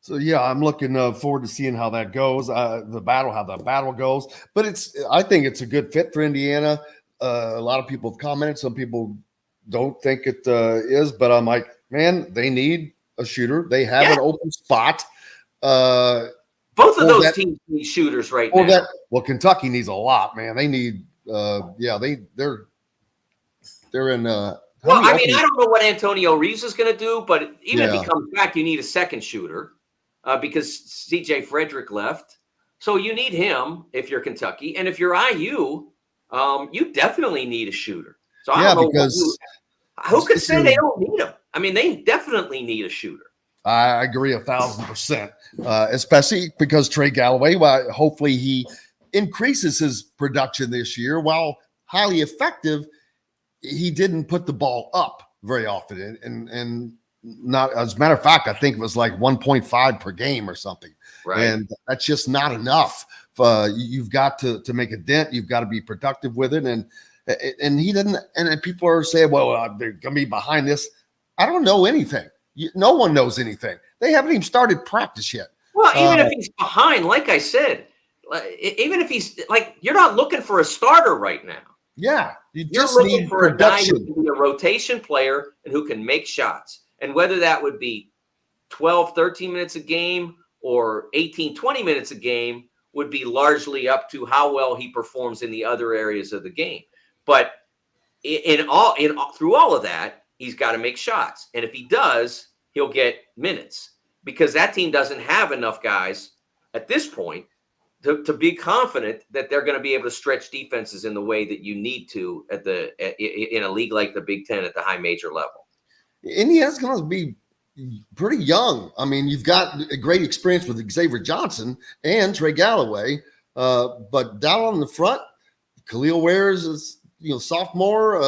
So yeah, I'm looking forward to seeing how that goes. How the battle goes. But I think it's a good fit for Indiana. A lot of people have commented. Some people don't think it is, but I'm like, man, they need a shooter. They have an open spot. Both of those teams need shooters right now. Kentucky needs a lot, man. They need, they're in. I don't know what Antonio Reeves is going to do, but even if he comes back, you need a second shooter because C.J. Frederick left. So you need him if you're Kentucky, and if you're IU, you definitely need a shooter. So I don't know because who could say they don't need him? I mean, they definitely need a shooter. I agree 1,000%, especially because Trey Galloway, hopefully he increases his production this year. While highly effective, he didn't put the ball up very often. And not, as a matter of fact, I think it was like 1.5 per game or something. Right. And that's just not enough. You've got to make a dent. You've got to be productive with it. And he didn't. And people are saying, well, they're going to be behind this. I don't know anything. No one knows anything. They haven't even started practice yet. Well, even if he's behind, like I said, even if he's you're not looking for a starter right now. Yeah. You're looking for a guy who can be a rotation player and who can make shots. And whether that would be 12, 13 minutes a game or 18, 20 minutes a game would be largely up to how well he performs in the other areas of the game. But through all of that, he's got to make shots. And if he does, he'll get minutes because that team doesn't have enough guys at this point to be confident that they're going to be able to stretch defenses in the way that you need to in a league like the Big Ten at the high major level. Indiana's going to be pretty young. I mean, you've got a great experience with Xavier Johnson and Trey Galloway, but down on the front, Khalil Ware is sophomore,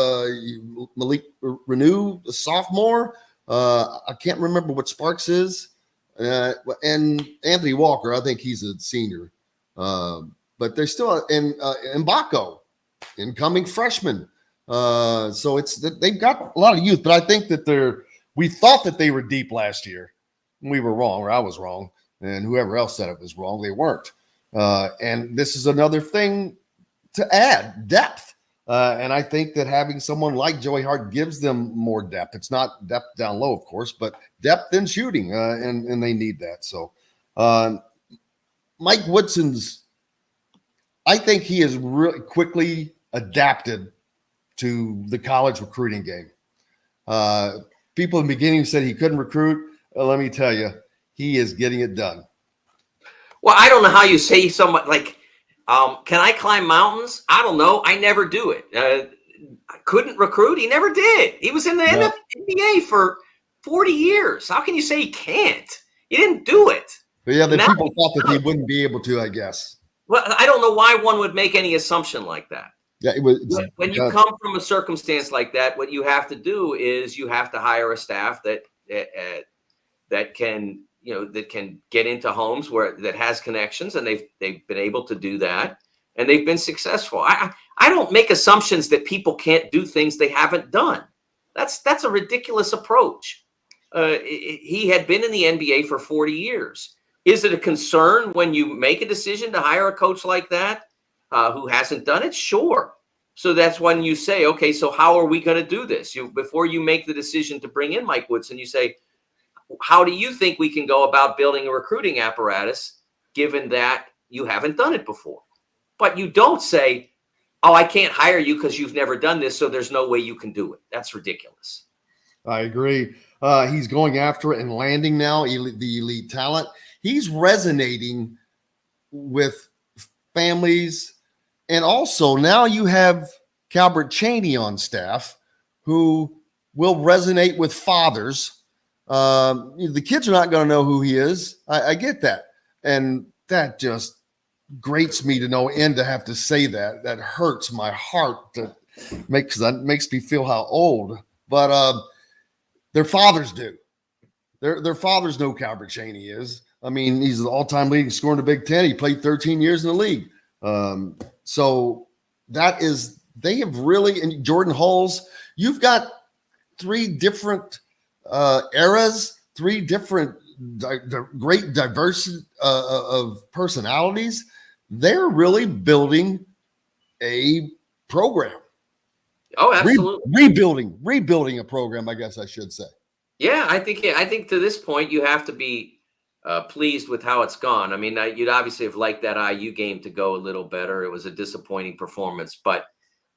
Malik Renew, a sophomore. I can't remember what Sparks is, and Anthony Walker. I think he's a senior, but they're still in Mbako, incoming freshman. So they've got a lot of youth, but I think that we thought that they were deep last year. We were wrong, or I was wrong, and whoever else said it was wrong. They weren't. And this is another thing to add, depth. And I think that having someone like Joey Hart gives them more depth. It's not depth down low, of course, but depth in shooting, and they need that. So Mike Woodson's, I think he has really quickly adapted to the college recruiting game. People in the beginning said he couldn't recruit. Let me tell you, he is getting it done. Well, I don't know how you say somewhat can I climb mountains? I don't know. I never do it. I couldn't recruit. He never did. He was in the NBA for 40 years. How can you say he can't? He didn't do it. But yeah, the people thought that he wouldn't be able to, I guess. Well, I don't know why one would make any assumption like that. Yeah, it was. When you come from a circumstance like that, what you have to do is you have to hire a staff that can that can get into homes that has connections, and they've been able to do that, and they've been successful. I don't make assumptions that people can't do things they haven't done. That's a ridiculous approach. He had been in the NBA for 40 years. Is it a concern when you make a decision to hire a coach like that who hasn't done it? Sure. So that's when you say, okay, so how are we going to do this? Before you make the decision to bring in Mike Woodson, you say, how do you think we can go about building a recruiting apparatus given that you haven't done it before? But you don't say, oh, I can't hire you because you've never done this, so there's no way you can do it. That's ridiculous. I agree. He's going after it and landing now, the elite talent. He's resonating with families. And also now you have Calbert Chaney on staff who will resonate with fathers. The kids are not going to know who he is. I get that. And that just grates me to no end to have to say that. That hurts my heart. That makes me feel how old. But their fathers do. Their fathers know Calbert Chaney is. I mean, he's the all-time leading scorer in the Big Ten. He played 13 years in the league. So that is, they have really, and Jordan Hulls, you've got three different eras, three different great diversity of personalities. They're really building a program. Oh, absolutely. Rebuilding a program, I guess I should say. Yeah, I think to this point you have to be pleased with how it's gone. I mean, you'd obviously have liked that IU game to go a little better. It was a disappointing performance, but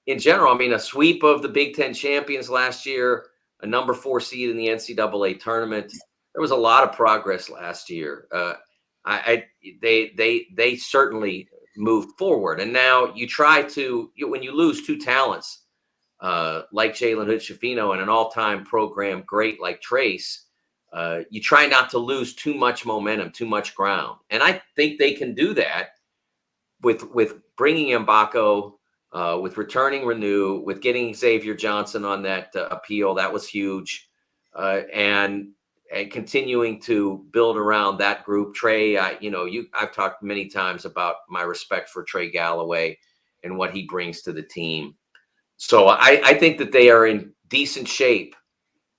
in general, I mean, a sweep of the Big Ten champions last year, a number 4 seed in the NCAA tournament. There was a lot of progress last year. They certainly moved forward, and now you try to when you lose two talents like Jalen Hood-Schifino and an all-time program great like Trace. You try not to lose too much momentum, too much ground. And I think they can do that with bringing in Mbako, with returning Renew, with getting Xavier Johnson on that appeal. That was huge. And continuing to build around that group. Trey, I've talked many times about my respect for Trey Galloway and what he brings to the team. So I think that they are in decent shape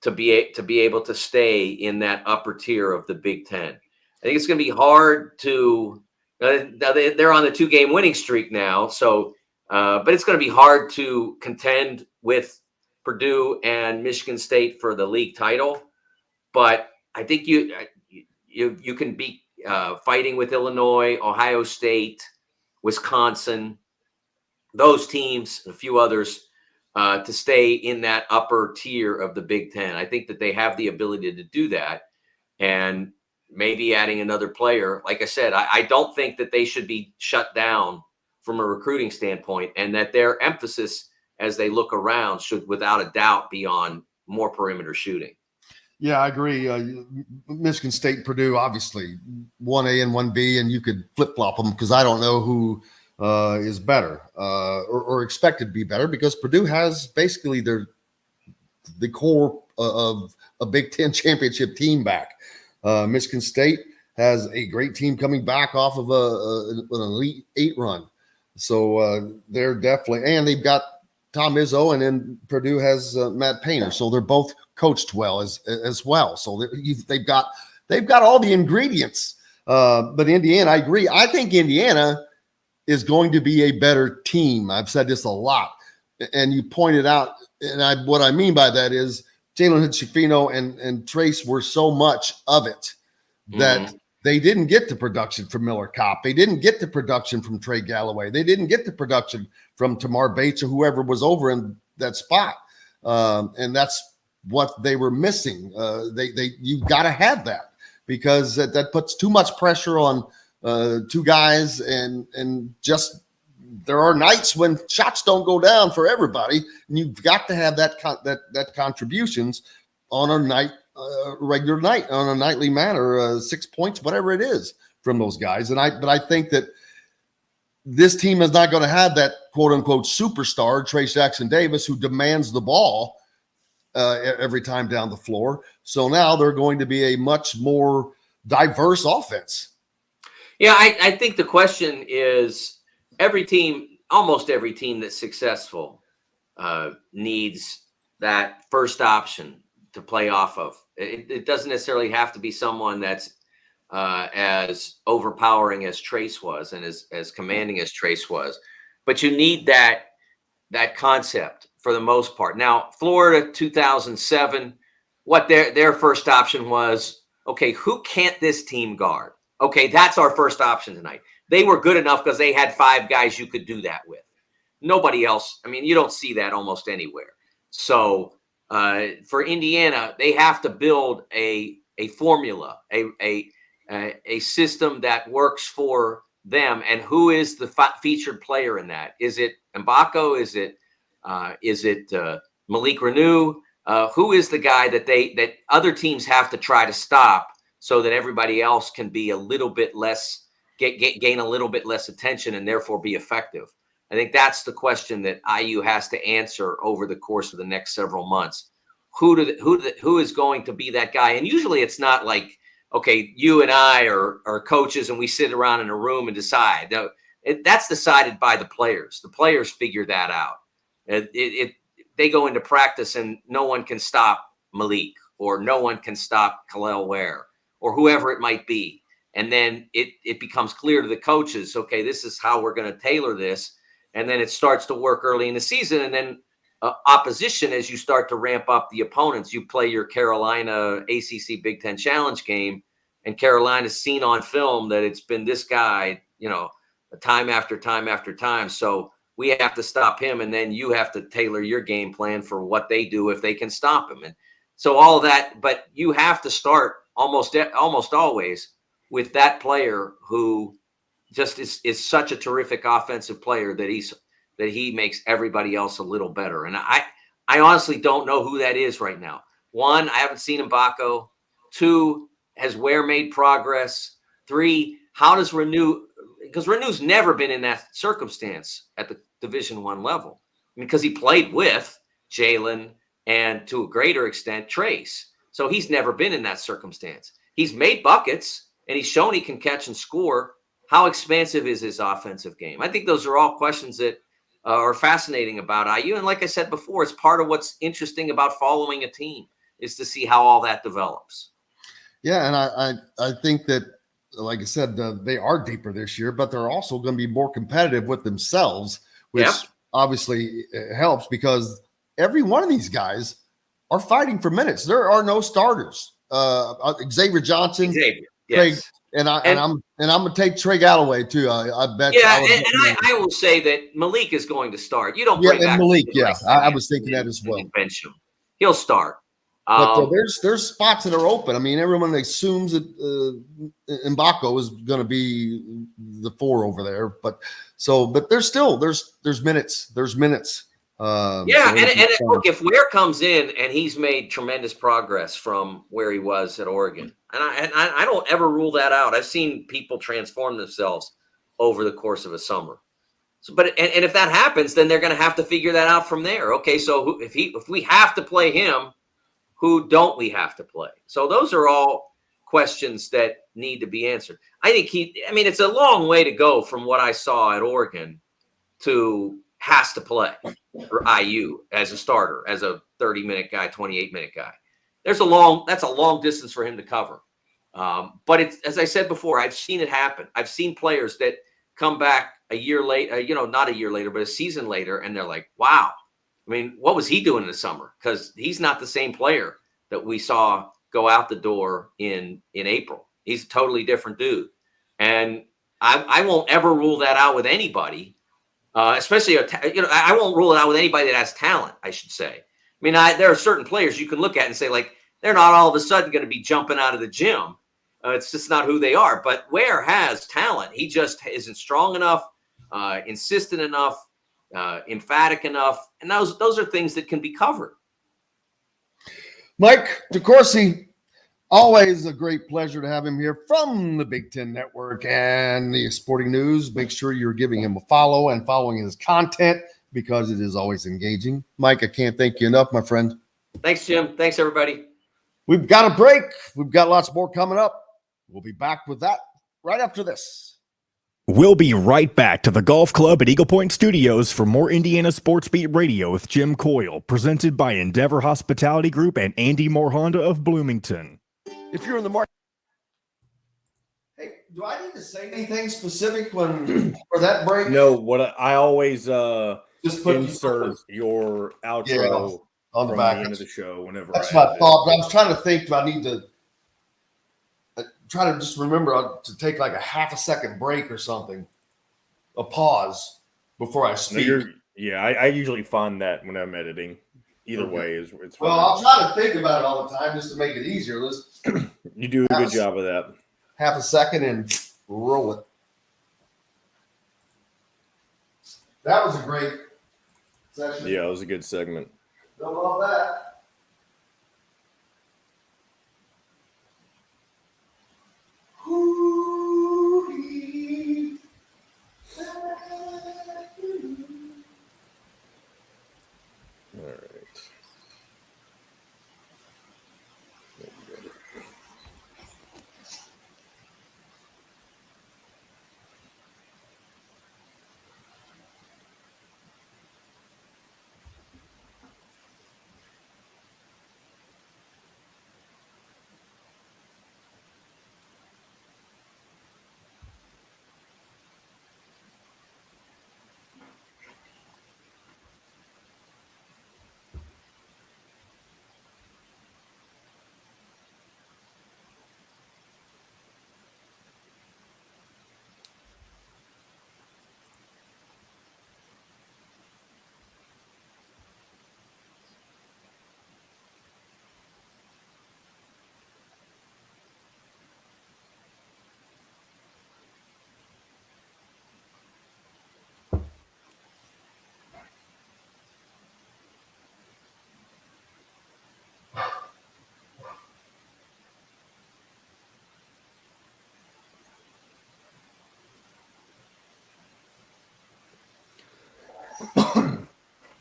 to be able to stay in that upper tier of the Big Ten. I think it's going to be hard to they're on the 2-game winning streak now. So, but it's going to be hard to contend with Purdue and Michigan State for the league title. But I think you can be fighting with Illinois, Ohio State, Wisconsin, those teams, a few others. To stay in that upper tier of the Big Ten. I think that they have the ability to do that, and maybe adding another player. Like I said, I don't think that they should be shut down from a recruiting standpoint, and that their emphasis as they look around should without a doubt be on more perimeter shooting. Yeah, I agree. Michigan State, Purdue, obviously 1A and 1B, and you could flip-flop them because I don't know who is better or expected to be better, because Purdue has basically the core of a Big Ten championship team back. Michigan State has a great team coming back off of an Elite 8 run. So they're definitely, and they've got Tom Izzo, and then Purdue has Matt Painter. So they're both coached well as well. So they've got all the ingredients. But Indiana, I agree. I think Indiana is going to be a better team. I've said this a lot. And you pointed out, and what I mean by that is Jalen Hood-Schifino and Trace were so much of it that they didn't get the production from Miller Kopp. They didn't get the production from Trey Galloway. They didn't get the production from Tamar Bates or whoever was over in that spot. And that's what they were missing. You've got to have that, because that puts too much pressure on two guys, and just there are nights when shots don't go down for everybody, and you've got to have that contributions on a night, regular night, on a nightly manner, 6 points, whatever it is from those guys. But I think that this team is not going to have that quote unquote superstar Trace Jackson Davis who demands the ball every time down the floor. So now they're going to be a much more diverse offense. Yeah, I think the question is almost every team that's successful needs that first option to play off of. It doesn't necessarily have to be someone that's as overpowering as Trace was and as commanding as Trace was, but you need that concept for the most part. Now, Florida 2007, what their first option was, okay, who can't this team guard? Okay, that's our first option tonight. They were good enough because they had 5 guys you could do that with. Nobody else. I mean, you don't see that almost anywhere. So for Indiana, they have to build a formula, a system that works for them. And who is the featured player in that? Is it Mbako? Is it Malik Renew? Who is the guy that other teams have to try to stop so that everybody else can be a little bit less gain a little bit less attention and therefore be effective? I think that's the question that IU has to answer over the course of the next several months. Who is going to be that guy? And usually it's not like, okay, you and I are coaches and we sit around in a room and decide. No, that's decided by the players. The players figure that out. They go into practice and no one can stop Malik, or no one can stop Khalil Ware, or whoever it might be. And then it becomes clear to the coaches, okay, this is how we're going to tailor this. And then it starts to work early in the season. And then opposition, as you start to ramp up the opponents, you play your Carolina ACC Big Ten Challenge game, and Carolina's seen on film that it's been this guy, time after time after time. So we have to stop him, and then you have to tailor your game plan for what they do if they can stop him. And so all of that, but you have to start almost always with that player who just is such a terrific offensive player that he makes everybody else a little better. And I honestly don't know who that is right now. 1, I haven't seen Mbako. 2, has Ware made progress? 3, how does Renew, because Renew's never been in that circumstance at the Division I level, because he played with Jalen and to a greater extent Trace. So he's never been in that circumstance. He's made buckets and he's shown he can catch and score. How expansive is his offensive game? I think those are all questions that are fascinating about IU. And like I said before, it's part of what's interesting about following a team, is to see how all that develops. Yeah, and I think that, like I said, they are deeper this year, but they're also going to be more competitive with themselves, which obviously helps, because every one of these guys are fighting for minutes. There are no starters. Xavier Johnson, yes. Craig, and I'm gonna take Trey Galloway too. I bet. Yeah, I will say that Malik is going to start. You don't bring back Malik. Yeah, I was thinking that as well. Bench him. He'll start. But there's spots that are open. I mean, everyone assumes that Mbako is going to be the 4 over there, but there's minutes. There's minutes. And look, if Ware comes in and he's made tremendous progress from where he was at Oregon, and I don't ever rule that out. I've seen people transform themselves over the course of a summer. So, but if that happens, then they're going to have to figure that out from there. Okay, so if we have to play him, who don't we have to play? So those are all questions that need to be answered. I think it's a long way to go from what I saw at Oregon to has to play for IU as a starter, as a 30-minute guy, 28-minute guy. That's a long distance for him to cover. But it's, as I said before, I've seen it happen. I've seen players that come back a year later, not a year later, but a season later, and they're like, wow. I mean, what was he doing in the summer? Because he's not the same player that we saw go out the door in April. He's a totally different dude. And I won't ever rule that out with anybody, especially, I won't rule it out with anybody that has talent, I should say. I mean, there are certain players you can look at and say, like, they're not all of a sudden going to be jumping out of the gym. It's just not who they are. But Ware has talent. He just isn't strong enough, insistent enough, emphatic enough, and those are things that can be covered. Mike DeCourcy, always a great pleasure to have him here from the Big Ten Network and the Sporting News. Make sure you're giving him a follow and following his content, because it is always engaging. Mike, I can't thank you enough, my friend. Thanks, Jim. Thanks, everybody. We've got a break. We've got lots more coming up We'll be back with that right after this. We'll be right back to the Golf Club at Eagle Point Studios for more Indiana Sports Beat Radio with Jim Coyle, presented by Endeavor Hospitality Group and Andy Moore Honda of Bloomington. If you're in the market, hey, do I need to say anything specific for that break? No, what I always Just put insert your outro on the from back the end of the show whenever That's I what I edit thought. But I was trying to think, do I need to try to just remember to take like a half a second break or something, a pause before I it. speak? No, I usually find that when I'm editing. Either way is it's Well, I'll try to think about it all the time just to make it easier. Let's you do a good job of that. half a second and roll it. That was a great session. Yeah, it was a good segment. Don't love that. All right.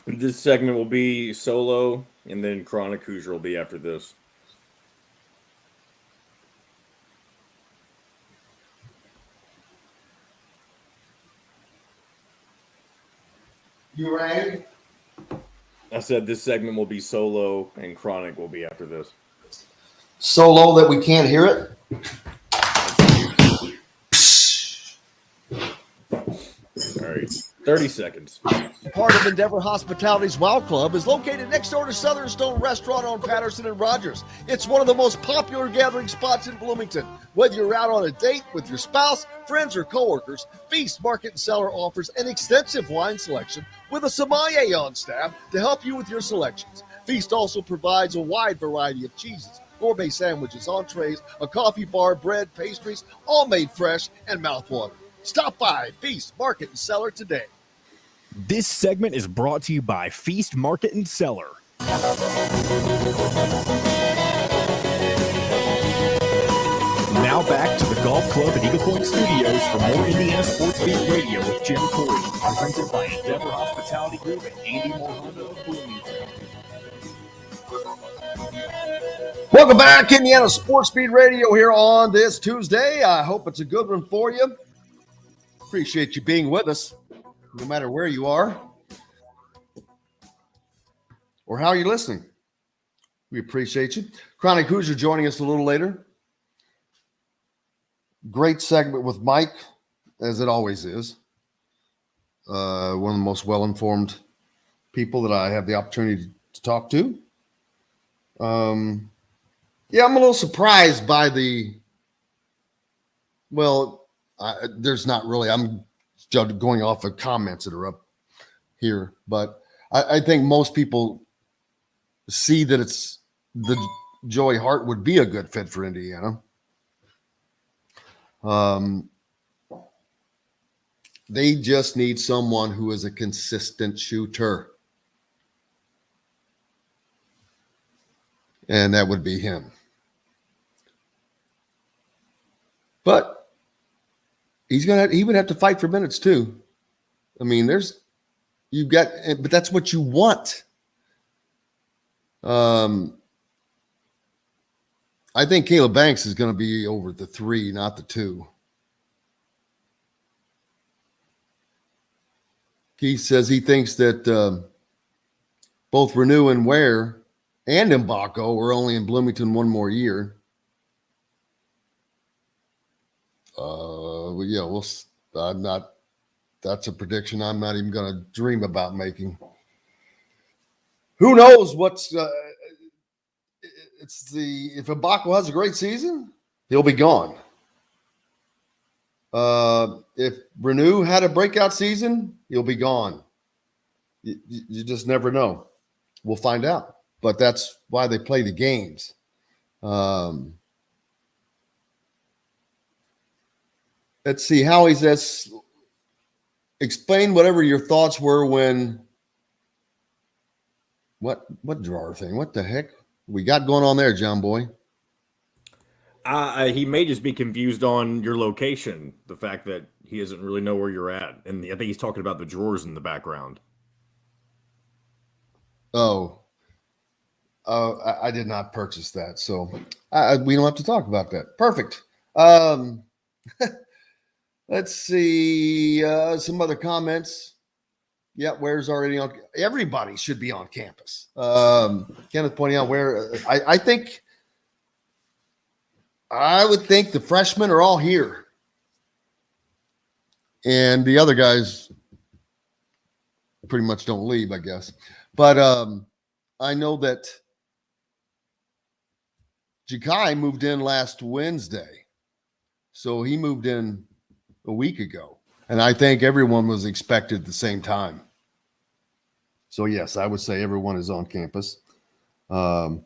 This segment will be solo, and then Chronic Hoosier will be after this. You ready? I said this segment will be solo, and Chronic will be after this. So low that we can't hear it? All right, 30 seconds. Part of Endeavor Hospitality's Wow Club is located next door to Southern Stone Restaurant on Patterson and Rogers. It's one of the most popular gathering spots in Bloomington. Whether you're out on a date with your spouse, friends, or coworkers, Feast Market and Cellar offers an extensive wine selection with a sommelier on staff to help you with your selections. Feast also provides a wide variety of cheeses, gourmet sandwiches, entrees, a coffee bar, bread, pastries, all made fresh and mouthwatering. Stop by Feast Market and Cellar today. This segment is brought to you by Feast Market and Cellar. Now back to the Golf Club at Eagle Point Studios for more Indiana Sports Beat Radio with Jim Corey, presented by Endeavor Hospitality Group and Andy Moore Honda of Bloomington. Welcome back, Indiana Sports Beat Radio here on this Tuesday. I hope it's a good one for you. Appreciate you being with us, no matter where you are or how you're listening. We appreciate you. Chronic Hoosier joining us a little later. Great segment with Mike, as it always is. One of the most well-informed people that I have the opportunity to talk to. Yeah, I'm a little surprised by there's not really, I'm going off of comments that are up here, but I think most people see that it's the Joey Hart would be a good fit for Indiana. They just need someone who is a consistent shooter. And that would be him. But he would have to fight for minutes too. I mean, but that's what you want. I think Caleb Banks is going to be over the 3, not the 2. Keith says he thinks that both Renew and Ware and Mbako are only in Bloomington one more year. I'm not. That's a prediction I'm not even going to dream about making. Who knows what's if Mbako has a great season, he'll be gone. If Renew had a breakout season, he'll be gone. You just never know. We'll find out. But that's why they play the games. Let's see. Howie says, explain whatever your thoughts were when what drawer thing? What the heck we got going on there, John Boy? He may just be confused on your location, the fact that he doesn't really know where you're at. And I think he's talking about the drawers in the background. I did not purchase that, so we don't have to talk about that. Perfect. Let's see some other comments. Yeah, Ware's already on. Everybody should be on campus. Kenneth pointing out Ware. I would think the freshmen are all here, and the other guys pretty much don't leave, I guess. But I know that Jakai moved in last Wednesday, so he moved in a week ago, and I think everyone was expected at the same time. So yes, I would say everyone is on campus. And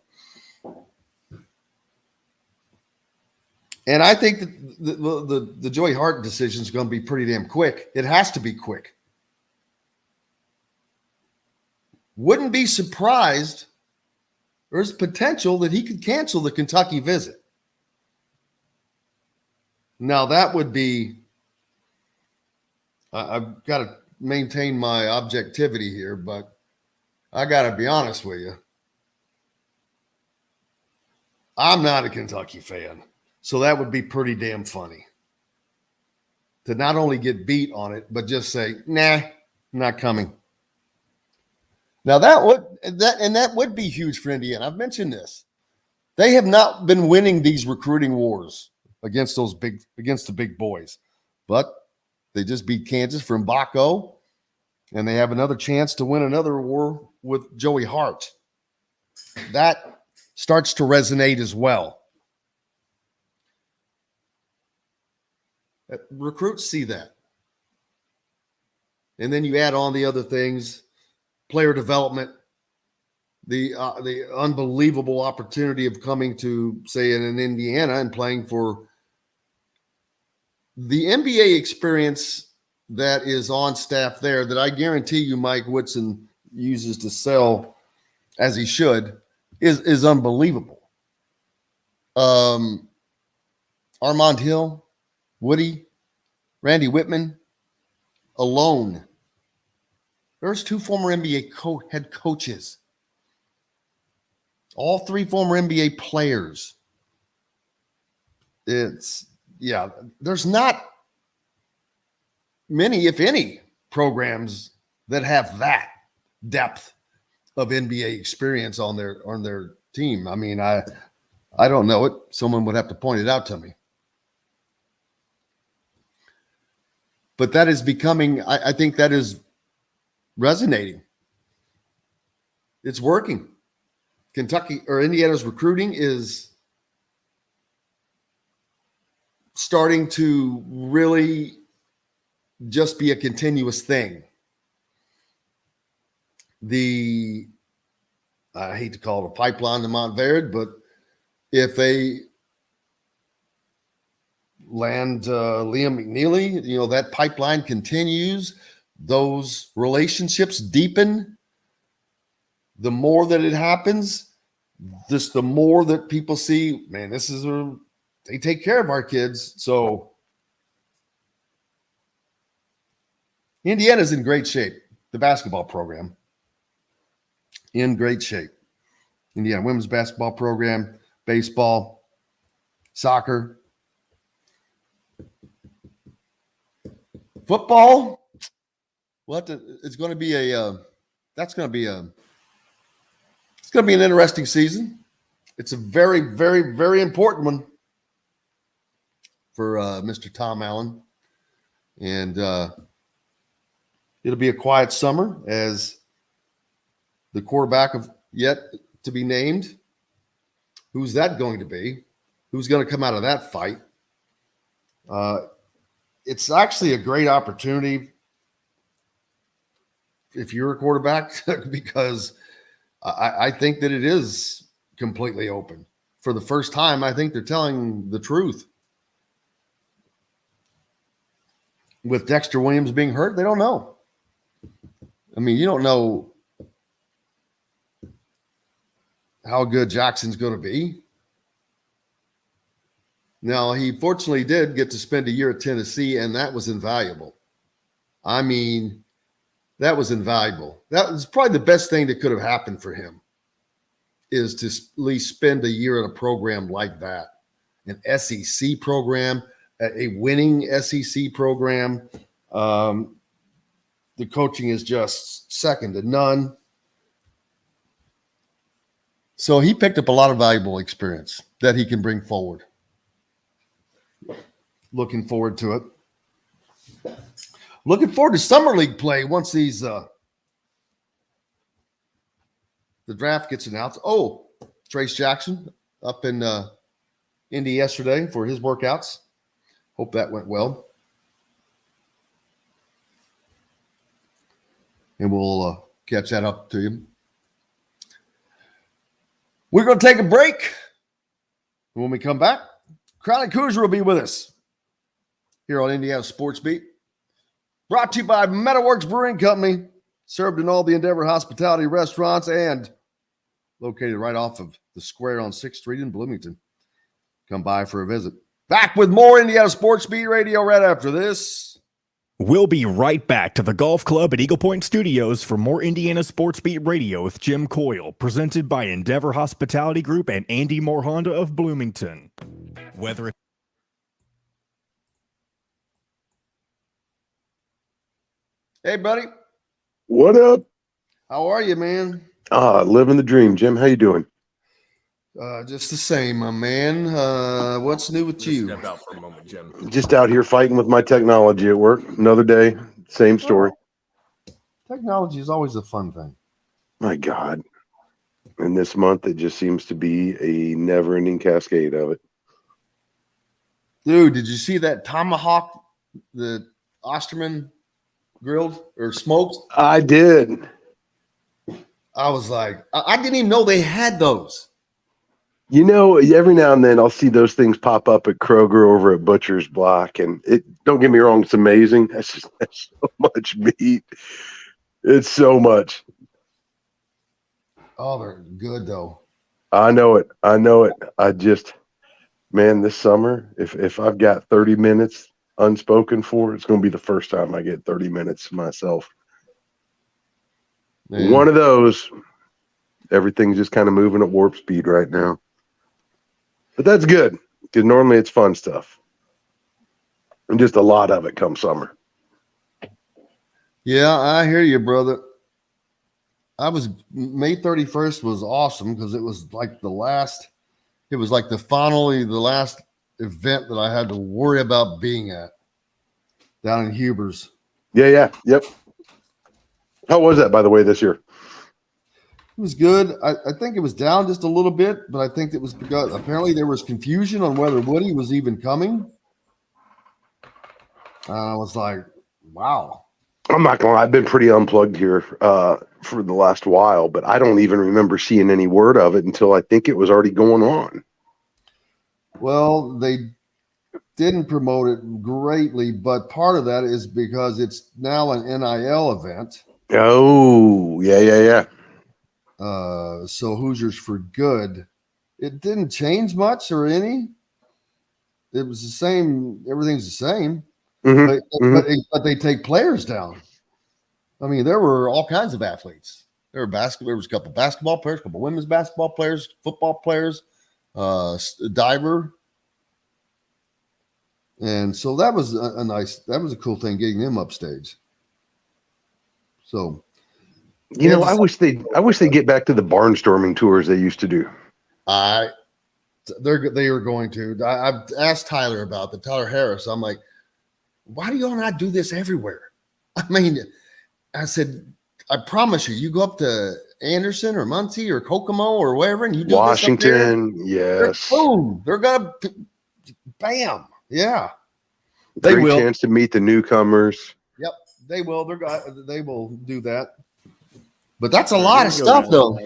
I think that the Joey Hart decision is going to be pretty damn quick. It has to be quick. Wouldn't be surprised. There's potential that he could cancel the Kentucky visit. Now, that would be I've got to maintain my objectivity here, but I got to be honest with you. I'm not a Kentucky fan. So that would be pretty damn funny to not only get beat on it, but just say, nah, I'm not coming. Now that would be huge for Indiana. I've mentioned this. They have not been winning these recruiting wars against the big boys, but they just beat Kansas for Mbako, and they have another chance to win another war with Joey Hart. That starts to resonate as well. Recruits see that. And then you add on the other things, player development, the unbelievable opportunity of coming to, say, in Indiana and playing for the NBA experience that is on staff there that I guarantee you Mike Woodson uses to sell, as he should, is unbelievable. Armand Hill, Woody, Randy Whitman, alone. There's 2 former NBA head coaches. All 3 former NBA players. There's not many, if any, programs that have that depth of NBA experience on their team. I mean, I don't know it. Someone would have to point it out to me. But that is becoming, I think that is resonating. It's working. Kentucky or Indiana's recruiting is starting to really just be a continuous thing. I hate to call it a pipeline to Montverde, but if they land Liam McNeely, that pipeline continues. Those relationships deepen. The more that it happens, just the more that people see, man, they take care of our kids. So Indiana's in great shape. The basketball program in great shape. Indiana women's basketball program, baseball, soccer, football. It's going to be it's going to be an interesting season. It's a very, very, very important one for Mr. Tom Allen. And it'll be a quiet summer as the quarterback of yet to be named. Who's that going to be? Who's going to come out of that fight? It's actually a great opportunity if you're a quarterback because I think that it is completely open. For the first time, I think they're telling the truth. With Dexter Williams being hurt, they don't know. I mean, you don't know how good Jackson's going to be. Now, he fortunately did get to spend a year at Tennessee, and that was invaluable. I mean, that was invaluable. That was probably the best thing that could have happened for him, is to at least spend a year at a program like that, an SEC program, a winning SEC program. The coaching is just second to none. So he picked up a lot of valuable experience that he can bring forward. Looking forward to it. Looking forward to Summer League play once the draft gets announced. Oh, Trace Jackson up in Indy yesterday for his workouts. Hope that went well. And we'll catch that up to you. We're going to take a break. When we come back, Crowley Hoosier will be with us here on Indiana Sports Beat. Brought to you by Metalworks Brewing Company, served in all the Endeavor Hospitality restaurants and located right off of the square on 6th Street in Bloomington. Come by for a visit. Back with more Indiana Sports Beat Radio right after this. We'll be right back to the Golf Club at Eagle Point Studios for more Indiana Sports Beat Radio with Jim Coyle, presented by Endeavor Hospitality Group and Andy Moore Honda of Bloomington. Whether it's Hey, buddy. What up? How are you, man? Living the dream, Jim. How you doing? Just the same, my man. What's new with you? Step out for a moment, Jim. Just out here fighting with my technology at work. Another day, same story. Technology is always a fun thing. My God. And this month, it just seems to be a never-ending cascade of it. Dude, did you see that tomahawk the Osterman grilled or smoked? I did. I was like, I didn't even know they had those. You know, every now and then I'll see those things pop up at Kroger over at Butcher's Block, and don't get me wrong, it's amazing. That's so much meat. It's so much. Oh, they're good though. I know it. I just, man, this summer, if I've got 30 minutes unspoken for, it's going to be the first time I get 30 minutes to myself. Man. One of those, everything's just kind of moving at warp speed right now. But that's good, because normally it's fun stuff. And just a lot of it come summer. Yeah, I hear you, brother. May 31st was awesome because it was like the last event that I had to worry about being at down in Huber's. Yeah. Yep. How was that, by the way, this year? It was good. I think it was down just a little bit, but I think it was because apparently there was confusion on whether Woody was even coming. I was like, wow. I'm not going to lie. I've been pretty unplugged here for the last while, but I don't even remember seeing any word of it until I think it was already going on. Well, they didn't promote it greatly, but part of that is because it's now an NIL event. Oh, yeah. So Hoosiers for Good. It didn't change much or any. It was the same. Everything's the same. Mm-hmm. But they take players down. I mean, there were all kinds of athletes. There was a couple basketball players, a couple women's basketball players, football players, diver. And so that was a cool thing, getting them upstage. So, I wish they get back to the barnstorming tours they used to do. They were going to. I've asked Tyler about that, Tyler Harris. I'm like, why do y'all not do this everywhere? I mean, I said, I promise you go up to Anderson or Muncie or Kokomo or wherever, and you do Washington, this yes. Boom, they're gonna, bam, yeah. Great chance to meet the newcomers. Yep, they will. They will do that. But that's a lot of stuff, though.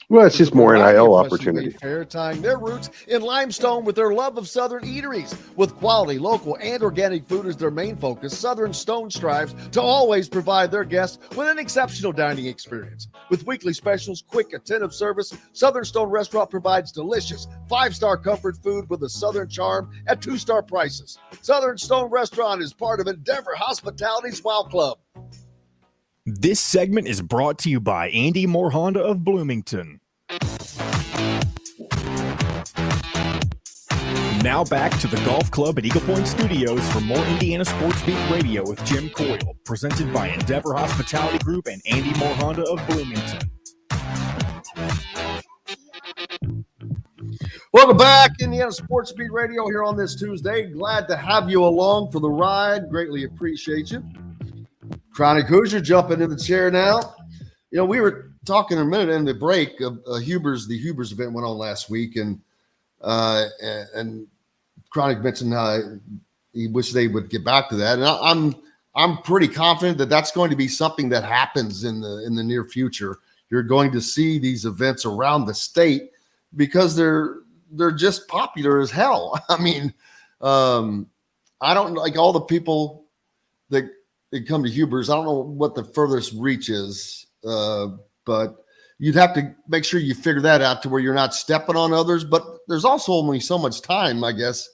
Well, it's just more NIL opportunity. Fair, tying their roots in Limestone with their love of Southern eateries. With quality, local, and organic food as their main focus, Southern Stone strives to always provide their guests with an exceptional dining experience. With weekly specials, quick, attentive service, Southern Stone Restaurant provides delicious 5-star comfort food with a Southern charm at 2-star prices. Southern Stone Restaurant is part of Endeavor Hospitality's Wow Club. This segment is brought to you by Andy Moore Honda of Bloomington. Now back to the Golf Club at Eagle Point Studios for more Indiana Sports Beat Radio with Jim Coyle, presented by Endeavor Hospitality Group and Andy Moore Honda of Bloomington. Welcome back, Indiana Sports Beat Radio here on this Tuesday. Glad to have you along for the ride. Greatly appreciate you. Chronic Hoosier jumping in the chair now. We were talking a minute in the break of the Hubers event went on last week, and Chronic mentioned how he wished they would get back to that. And I'm pretty confident that that's going to be something that happens in the near future. You're going to see these events around the state because they're just popular as hell. I mean, I don't like all the people that come to Hubers. I don't know what the furthest reach is, but you'd have to make sure you figure that out to where you're not stepping on others. But there's also only so much time, I guess,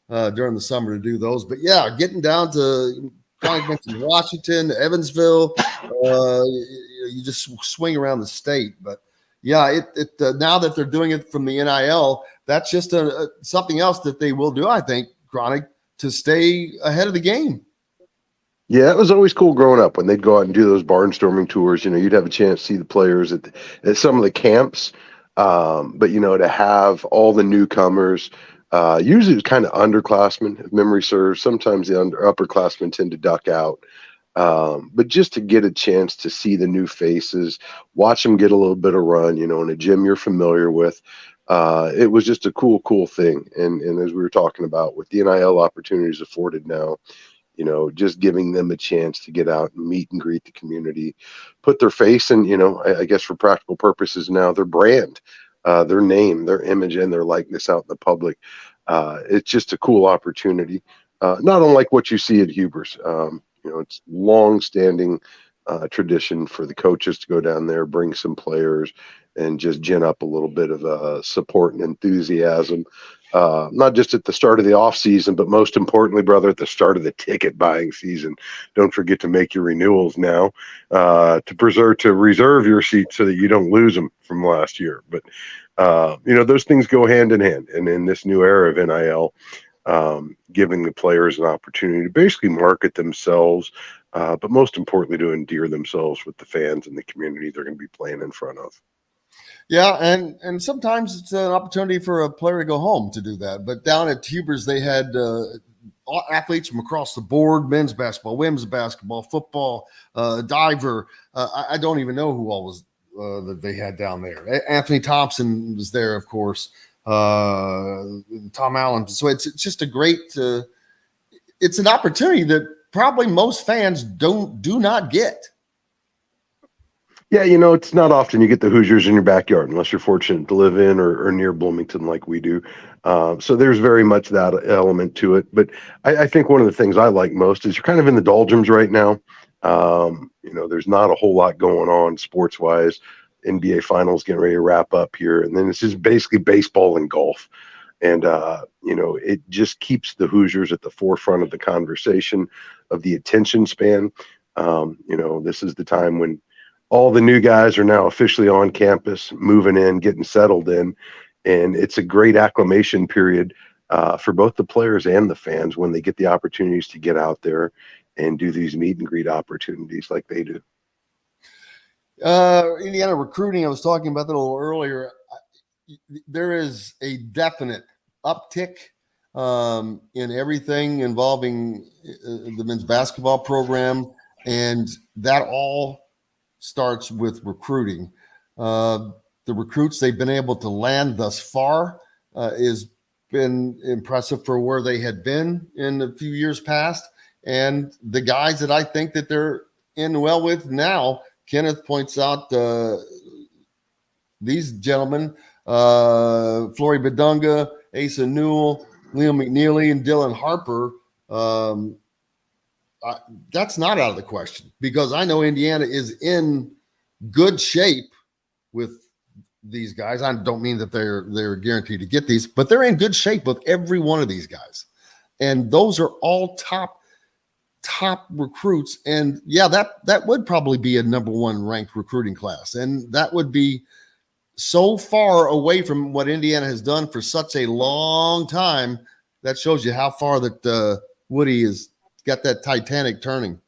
during the summer to do those. But yeah, getting down to Washington, Evansville, you just swing around the state. But yeah, now that they're doing it from the NIL, that's just something else that they will do, I think, Chronic, to stay ahead of the game. Yeah, it was always cool growing up when they'd go out and do those barnstorming tours. You'd have a chance to see the players at some of the camps. But, to have all the newcomers, usually it was kind of underclassmen, if memory serves. Sometimes the upperclassmen tend to duck out. But just to get a chance to see the new faces, watch them get a little bit of run, in a gym you're familiar with. It was just a cool thing. And as we were talking about, with the NIL opportunities afforded now, just giving them a chance to get out and meet and greet the community, put their face and, I guess for practical purposes now, their brand, their name, their image, and their likeness out in the public. It's just a cool opportunity, not unlike what you see at Hubers. It's long-standing tradition for the coaches to go down there, bring some players, and just gin up a little bit of support and enthusiasm. Not just at the start of the off season, but most importantly, brother, at the start of the ticket buying season. Don't forget to make your renewals now to reserve your seats so that you don't lose them from last year. But those things go hand in hand. And in this new era of NIL, giving the players an opportunity to basically market themselves, but most importantly, to endear themselves with the fans and the community they're going to be playing in front of. Yeah, and sometimes it's an opportunity for a player to go home to do that. But down at Hubers, they had athletes from across the board: men's basketball, women's basketball, football, diver. I don't even know who all was that they had down there. Anthony Thompson was there, of course. Tom Allen. So it's just a great. It's an opportunity that probably most fans do not get. Yeah, it's not often you get the Hoosiers in your backyard unless you're fortunate to live in or near Bloomington like we do. So there's very much that element to it. But I think one of the things I like most is you're kind of in the doldrums right now. There's not a whole lot going on sports-wise. NBA Finals getting ready to wrap up here. And then it's just basically baseball and golf. And, it just keeps the Hoosiers at the forefront of the conversation, of the attention span. This is the time when all the new guys are now officially on campus, moving in, getting settled in. And it's a great acclimation period for both the players and the fans when they get the opportunities to get out there and do these meet and greet opportunities like they do. Indiana recruiting, I was talking about that a little earlier. There is a definite uptick in everything involving the men's basketball program, and that all starts with recruiting. The recruits they've been able to land thus far is been impressive for where they had been in a few years past, and the guys that I think that they're in well with now. Kenneth points out these gentlemen, Flory Badunga, Asa Newell, Liam McNeely, and Dylan Harper. That's not out of the question, because I know Indiana is in good shape with these guys. I don't mean that they're guaranteed to get these, but they're in good shape with every one of these guys. And those are all top recruits. And yeah, that would probably be a number one ranked recruiting class. And that would be so far away from what Indiana has done for such a long time. That shows you how far that Woody has got that Titanic turning.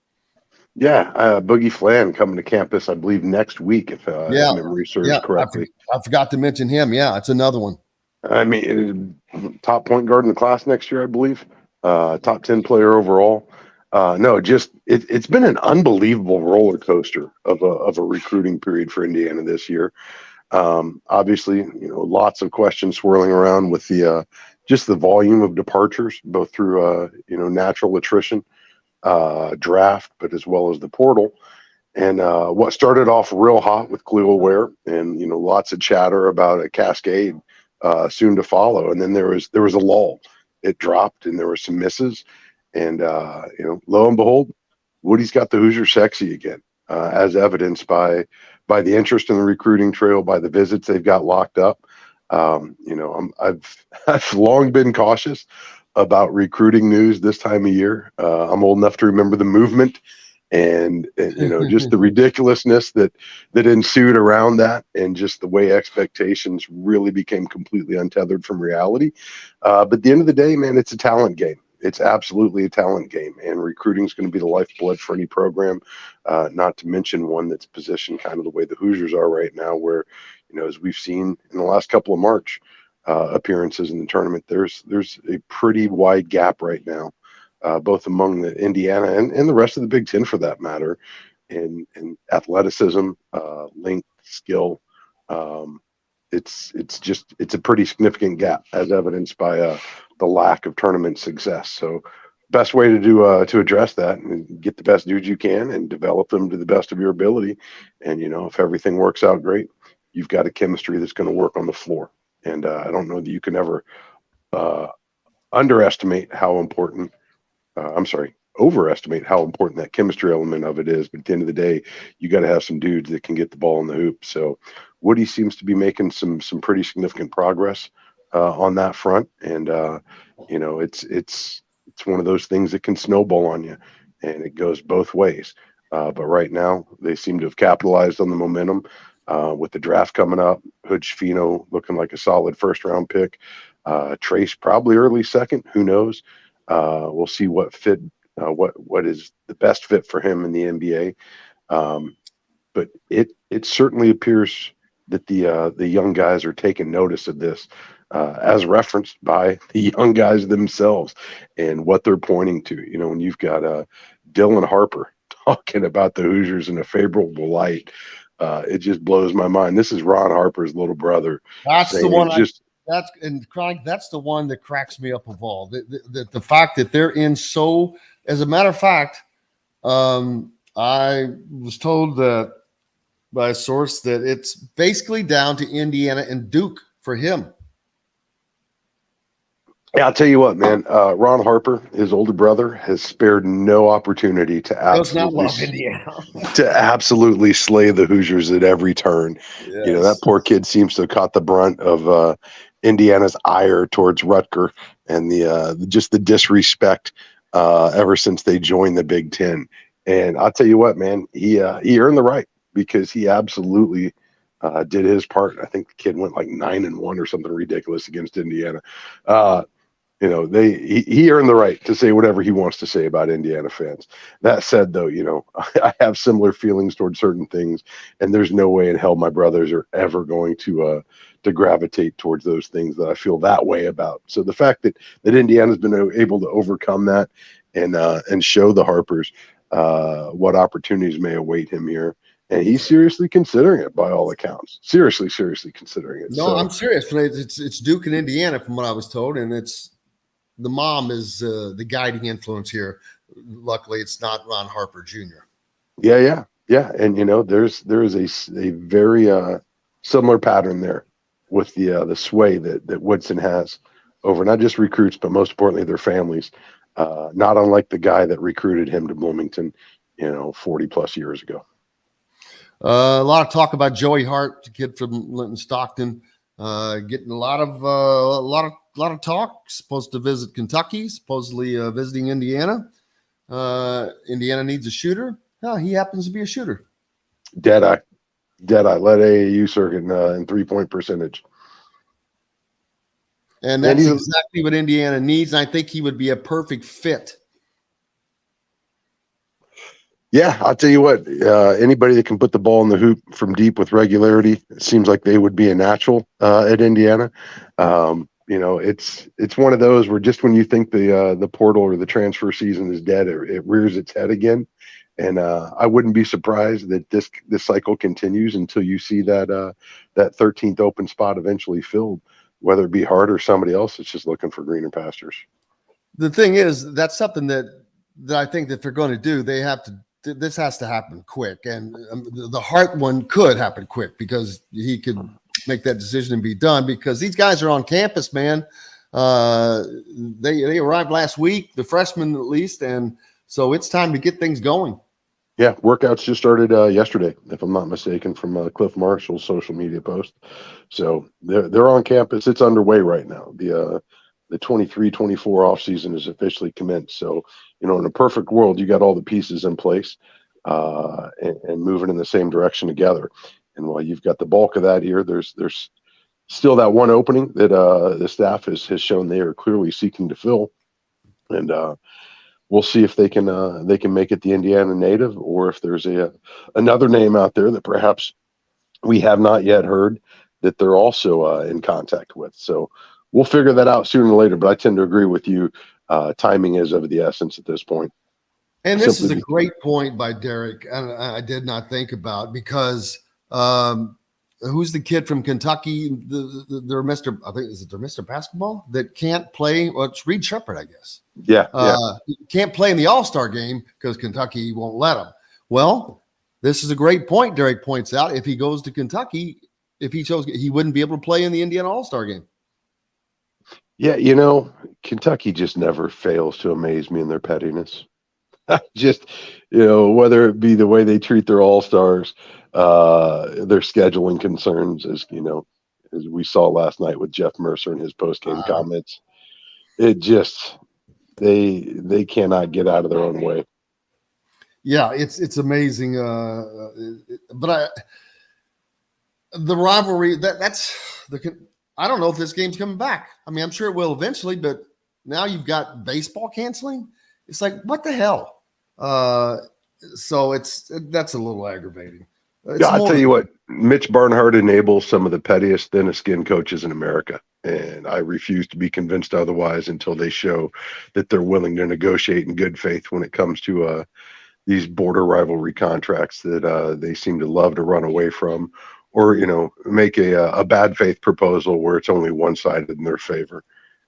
Yeah, Boogie Flan coming to campus, I believe, next week, if memory serves correctly. I forgot to mention him. Yeah, it's another one. I mean, top point guard in the class next year, I believe. Top 10 player overall. No, just it's been an unbelievable roller coaster of a recruiting period for Indiana this year. Obviously, lots of questions swirling around with the just the volume of departures, both through natural attrition, draft, but as well as the portal. And what started off real hot with Khalil Ware, and lots of chatter about a cascade soon to follow. And then there was a lull. It dropped, and there were some misses. And lo and behold, Woody's got the Hoosier sexy again, as evidenced by the interest in the recruiting trail, by the visits they've got locked up. I've long been cautious about recruiting news this time of year. I'm old enough to remember the movement and just the ridiculousness that ensued around that, and just the way expectations really became completely untethered from reality. But at the end of the day, man, it's a talent game. It's absolutely a talent game, and recruiting is going to be the lifeblood for any program, not to mention one that's positioned kind of the way the Hoosiers are right now, where, as we've seen in the last couple of March appearances in the tournament, there's a pretty wide gap right now, both among the Indiana and the rest of the Big Ten, for that matter, in athleticism, length, skill. It's a pretty significant gap, as evidenced by the lack of tournament success. So best way to address that, and get the best dudes you can and develop them to the best of your ability. And if everything works out great, you've got a chemistry that's going to work on the floor. And I don't know that you can ever overestimate how important that chemistry element of it is. But at the end of the day, you got to have some dudes that can get the ball in the hoop. So Woody seems to be making some pretty significant progress on that front. And it's one of those things that can snowball on you, and it goes both ways. But right now, they seem to have capitalized on the momentum with the draft coming up. Hood Schifino looking like a solid first-round pick. Trace probably early second. Who knows? We'll see what fit, what is the best fit for him in the NBA. But it certainly appears that the young guys are taking notice of this, as referenced by the young guys themselves and what they're pointing to. When you've got Dylan Harper talking about the Hoosiers in a favorable light, it just blows my mind. This is Ron Harper's little brother. That's the one. That's the one that cracks me up of all. The fact that they're in so. As a matter of fact, I was told that by a source that it's basically down to Indiana and Duke for him. Yeah, I'll tell you what, man. Ron Harper, his older brother, has spared no opportunity to absolutely slay the Hoosiers at every turn. Yes. That poor kid seems to have caught the brunt of Indiana's ire towards Rutger and the disrespect ever since they joined the Big Ten. And I'll tell you what, man, he earned the right, because he absolutely did his part. I think the kid went like 9-1 or something ridiculous against Indiana. You know, he earned the right to say whatever he wants to say about Indiana fans. That said, though, you know, I have similar feelings towards certain things, and there's no way in hell my brothers are ever going to gravitate towards those things that I feel that way about. So the fact that Indiana's been able to overcome that and show the Harpers what opportunities may await him here. And he's seriously considering it, by all accounts. Seriously considering it. No, So, I'm serious. It's Duke and Indiana, from what I was told, and the mom is the guiding influence here. Luckily, it's not Ron Harper Jr. yeah. And you know, there is a very similar pattern there with the sway that Woodson has over not just recruits, but most importantly their families. Not unlike the guy that recruited him to Bloomington, 40 plus years ago. A lot of talk about Joey Hart, the kid from Linton Stockton, getting a lot of talk. Supposed to visit Kentucky, supposedly visiting Indiana. Indiana needs a shooter. Oh, he happens to be a shooter. Deadeye. Led AAU circuit in 3-point percentage. And that's exactly what Indiana needs. And I think he would be a perfect fit. Yeah, I'll tell you what, anybody that can put the ball in the hoop from deep with regularity, it seems like they would be a natural at Indiana. It's one of those where just when you think the portal or the transfer season is dead, it rears its head again. And I wouldn't be surprised that this cycle continues until you see that 13th open spot eventually filled, whether it be Hart or somebody else that's just looking for greener pastures. The thing is, that's something that I think that they're going to do. They have to. This has to happen quick, and the Hart one could happen quick because he could make that decision and be done. Because these guys are on campus, man. They arrived last week, the freshmen at least, and so it's time to get things going. Yeah, workouts just started yesterday, if I'm not mistaken, from Cliff Marshall's social media post. So they're on campus. It's underway right now. The 23-24 offseason is officially commenced. So, in a perfect world, you got all the pieces in place and moving in the same direction together. And while you've got the bulk of that here, there's still that one opening that the staff has shown they are clearly seeking to fill. And we'll see if they can make it the Indiana native, or if there's another name out there that perhaps we have not yet heard that they're also in contact with. So we'll figure that out sooner or later. But I tend to agree with you. Timing is of the essence at this point. And this is a great point by Derek. I did not think about, because who's the kid from Kentucky? They're Mr. I think, is it their Mr. Basketball that can't play? Well, it's Reed Shepherd, I guess. Yeah. Can't play in the All-Star game because Kentucky won't let him. Well, this is a great point. Derek points out, if he goes to Kentucky, if he chose, he wouldn't be able to play in the Indiana All-Star game. Yeah, Kentucky just never fails to amaze me in their pettiness. Just, whether it be the way they treat their all-stars, their scheduling concerns, as we saw last night with Jeff Mercer and his post-game comments. It just, they cannot get out of their own way. Yeah, it's amazing. But the rivalry, that's I don't know if this game's coming back. I mean, I'm sure it will eventually, but now you've got baseball canceling. It's like, what the hell? So that's a little aggravating. I'll tell you what, Mitch Barnhart enables some of the pettiest, thinnest skinned coaches in America. And I refuse to be convinced otherwise until they show that they're willing to negotiate in good faith when it comes to these border rivalry contracts that they seem to love to run away from, or, make a bad faith proposal where it's only one-sided in their favor.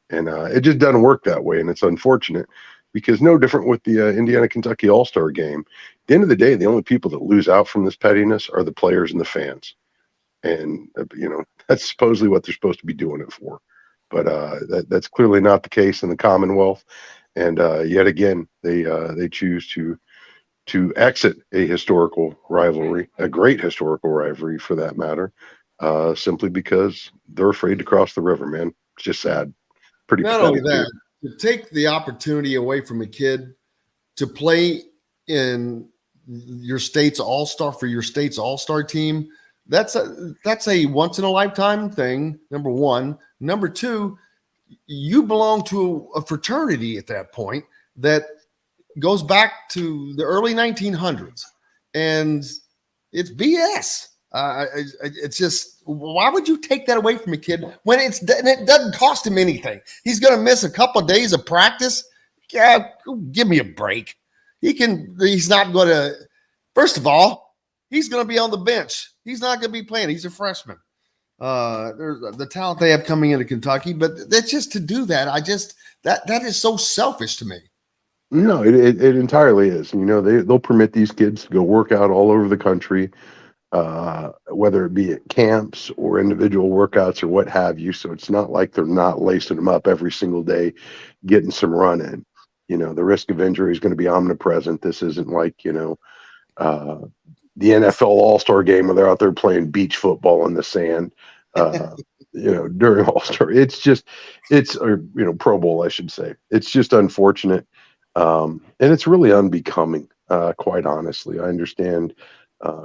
And it just doesn't work that way. And it's unfortunate, because no different with the Indiana-Kentucky All-Star game. At the end of the day, the only people that lose out from this pettiness are the players and the fans. And, that's supposedly what they're supposed to be doing it for. But that's clearly not the case in the Commonwealth. And yet again, they choose to exit a historical rivalry, a great historical rivalry for that matter, simply because they're afraid to cross the river, man. It's just sad. Pretty not pathetic. Only that, to take the opportunity away from a kid to play in your state's all-star, for your state's all-star team, that's a once in a lifetime thing. Number one. Number two, you belong to a fraternity at that point that goes back to the early 1900s, and it's BS. It's just, why would you take that away from a kid when it doesn't cost him anything? He's going to miss a couple of days of practice. Yeah, give me a break. He's not going to, first of all, he's going to be on the bench. He's not going to be playing. He's a freshman. There's the talent they have coming into Kentucky, but that's just to do that. That is so selfish to me. No, it entirely is. They'll permit these kids to go work out all over the country, whether it be at camps or individual workouts or what have you. So it's not like they're not lacing them up every single day, getting some run in. The risk of injury is going to be omnipresent. This isn't like, the NFL All-Star game where they're out there playing beach football in the sand, during All-Star. Or Pro Bowl, I should say. It's just unfortunate. And it's really unbecoming, quite honestly. I understand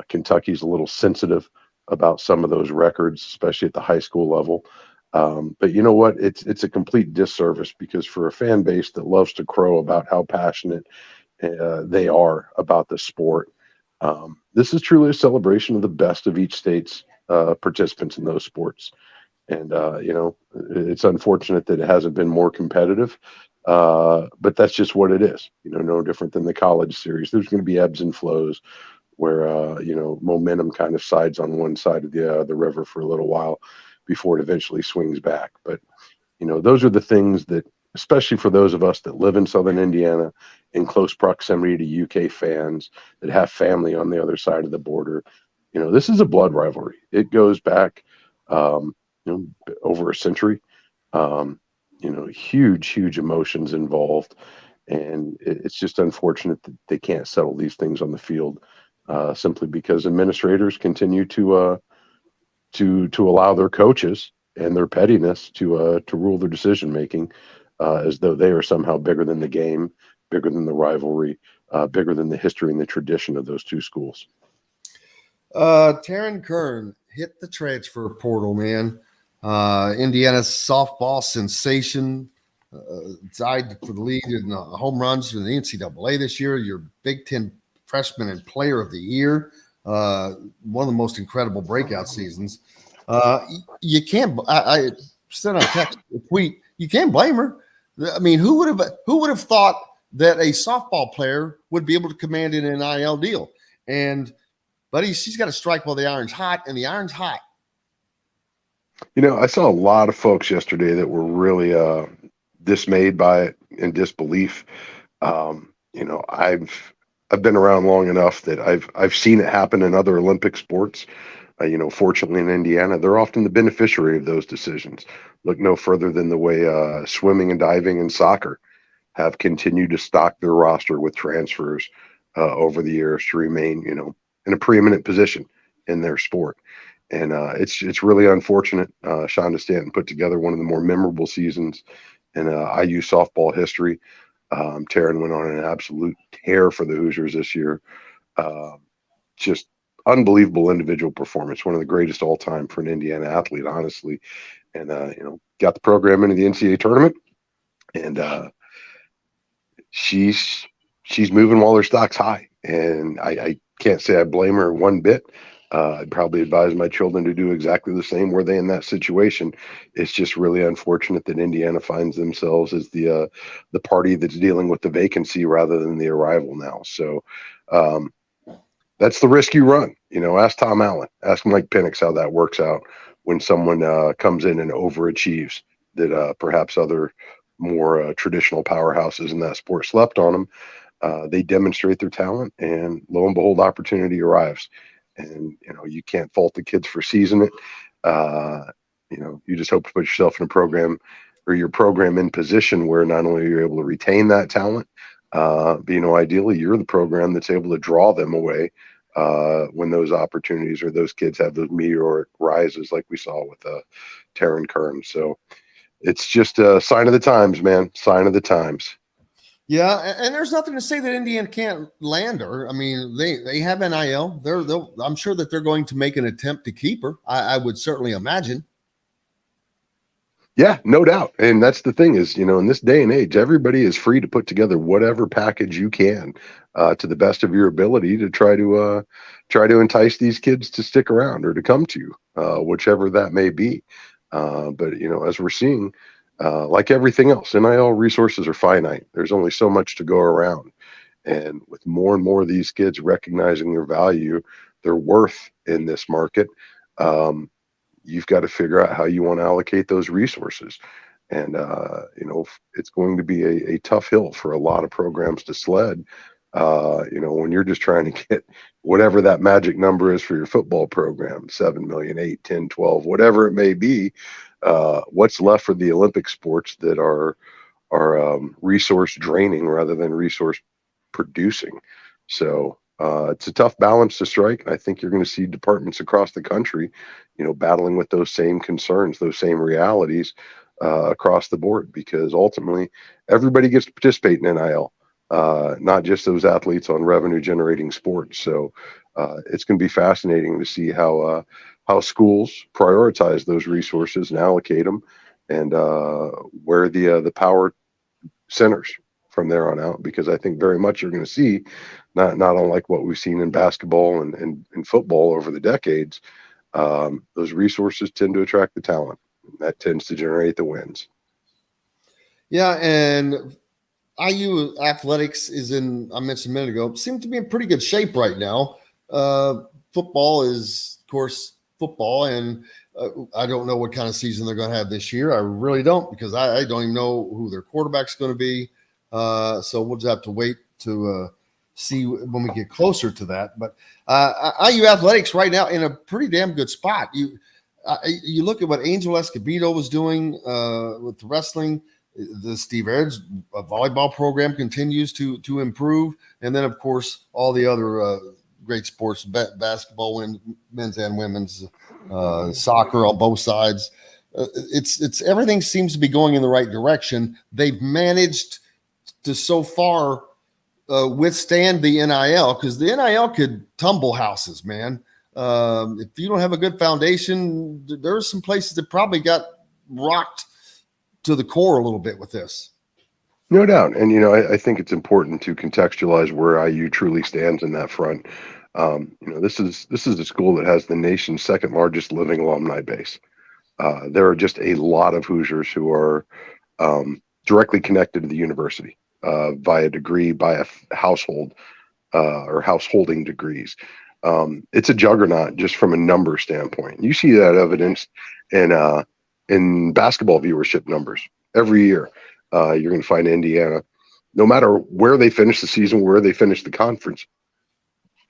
Kentucky's a little sensitive about some of those records, especially at the high school level. But you know what? It's a complete disservice, because for a fan base that loves to crow about how passionate they are about the sport, this is truly a celebration of the best of each state's participants in those sports. And, it's unfortunate that it hasn't been more competitive. But that's just what it is. No different than the college series. There's going to be ebbs and flows where, momentum kind of sides on one side of the river for a little while before it eventually swings back. But, those are the things that, especially for those of us that live in Southern Indiana in close proximity to UK fans that have family on the other side of the border, this is a blood rivalry. It goes back, over a century. Huge emotions involved, and it's just unfortunate that they can't settle these things on the field, simply because administrators continue to allow their coaches and their pettiness to rule their decision making, as though they are somehow bigger than the game, bigger than the rivalry, bigger than the history and the tradition of those two schools. Taryn Kern hit the transfer portal, man. Indiana's softball sensation, tied for the lead in home runs in the NCAA this year. Your Big Ten freshman and player of the year. One of the most incredible breakout seasons. You can't. I sent a text, a tweet. You can't blame her. I mean, who would have thought that a softball player would be able to command an NIL deal? And buddy, she's got to strike while the iron's hot, and the iron's hot. I saw a lot of folks yesterday that were really dismayed by it, in disbelief. I've been around long enough that I've seen it happen in other Olympic sports. Fortunately in Indiana, they're often the beneficiary of those decisions. Look no further than the way swimming and diving and soccer have continued to stock their roster with transfers over the years to remain, in a preeminent position in their sport. And it's really unfortunate. Shonda Stanton put together one of the more memorable seasons in IU softball history. Taryn went on an absolute tear for the Hoosiers this year. Just unbelievable individual performance, one of the greatest all time for an Indiana athlete, honestly. And got the program into the NCAA tournament, and she's moving while her stock's high. And I can't say I blame her one bit. I'd probably advise my children to do exactly the same were they in that situation. It's just really unfortunate that Indiana finds themselves as the party that's dealing with the vacancy rather than the arrival now. So that's the risk you run. Ask Tom Allen, ask Mike Penix how that works out when someone comes in and overachieves that perhaps other more traditional powerhouses in that sport slept on them. They demonstrate their talent, and lo and behold, opportunity arrives. And, you can't fault the kids for seizing it. You just hope to put yourself in a program, or your program in position where not only are you able to retain that talent, but, ideally you're the program that's able to draw them away when those opportunities or those kids have those meteoric rises like we saw with Taryn Kern. So it's just a sign of the times, man. Sign of the times. Yeah, and there's nothing to say that Indiana can't land her. I mean, they have NIL. I'm sure that they're going to make an attempt to keep her. I would certainly imagine. Yeah, no doubt. And that's the thing is, in this day and age, everybody is free to put together whatever package you can to the best of your ability to try to entice these kids to stick around or to come to you, whichever that may be. But as we're seeing, like everything else, NIL resources are finite. There's only so much to go around. And with more and more of these kids recognizing their value, their worth in this market, you've got to figure out how you want to allocate those resources. And, it's going to be a tough hill for a lot of programs to sled. When you're just trying to get whatever that magic number is for your football program, 7 million, 8, 10, 12, whatever it may be, what's left for the Olympic sports that are resource draining rather than resource producing. So it's a tough balance to strike. I think you're going to see departments across the country, battling with those same concerns, those same realities across the board, because ultimately everybody gets to participate in NIL, not just those athletes on revenue generating sports. So it's going to be fascinating to see how schools prioritize those resources and allocate them, and where the power centers from there on out, because I think very much you're going to see not unlike what we've seen in basketball and football over the decades. Those resources tend to attract the talent. That tends to generate the wins. Yeah, and IU athletics I mentioned a minute ago, seem to be in pretty good shape right now. Football is, of course, football, and I don't know what kind of season they're going to have this year. I really don't, because I don't even know who their quarterback's going to be. So we'll just have to wait to see when we get closer to that. But IU athletics right now in a pretty damn good spot. You look at what Angel Escobedo was doing with the wrestling. The Steve Aird's volleyball program continues to improve, and then of course all the other great sports, basketball, men's and women's, soccer on both sides. It's everything seems to be going in the right direction. They've managed to so far withstand the NIL, because the NIL could tumble houses, man. If you don't have a good foundation, there are some places that probably got rocked to the core a little bit with this. No doubt. And, I think it's important to contextualize where IU truly stands in that front. This is a school that has the nation's second largest living alumni base. There are just a lot of Hoosiers who are directly connected to the university via degree, by a household or householding degrees. It's a juggernaut just from a number standpoint. You see that evidence in basketball viewership numbers every year. You're going to find Indiana, no matter where they finish the season, where they finish the conference,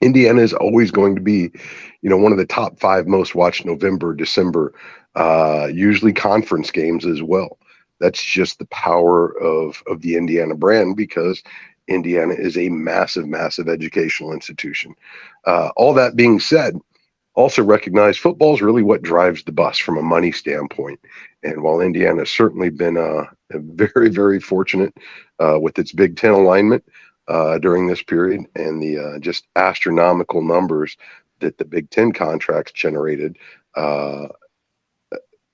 Indiana is always going to be, one of the top 5 most watched November, December, usually conference games as well. That's just the power of the Indiana brand, because Indiana is a massive, massive educational institution. All that being said, also recognize football is really what drives the bus from a money standpoint. And while Indiana has certainly been very, very fortunate with its Big Ten alignment during this period, and the just astronomical numbers that the Big Ten contracts generated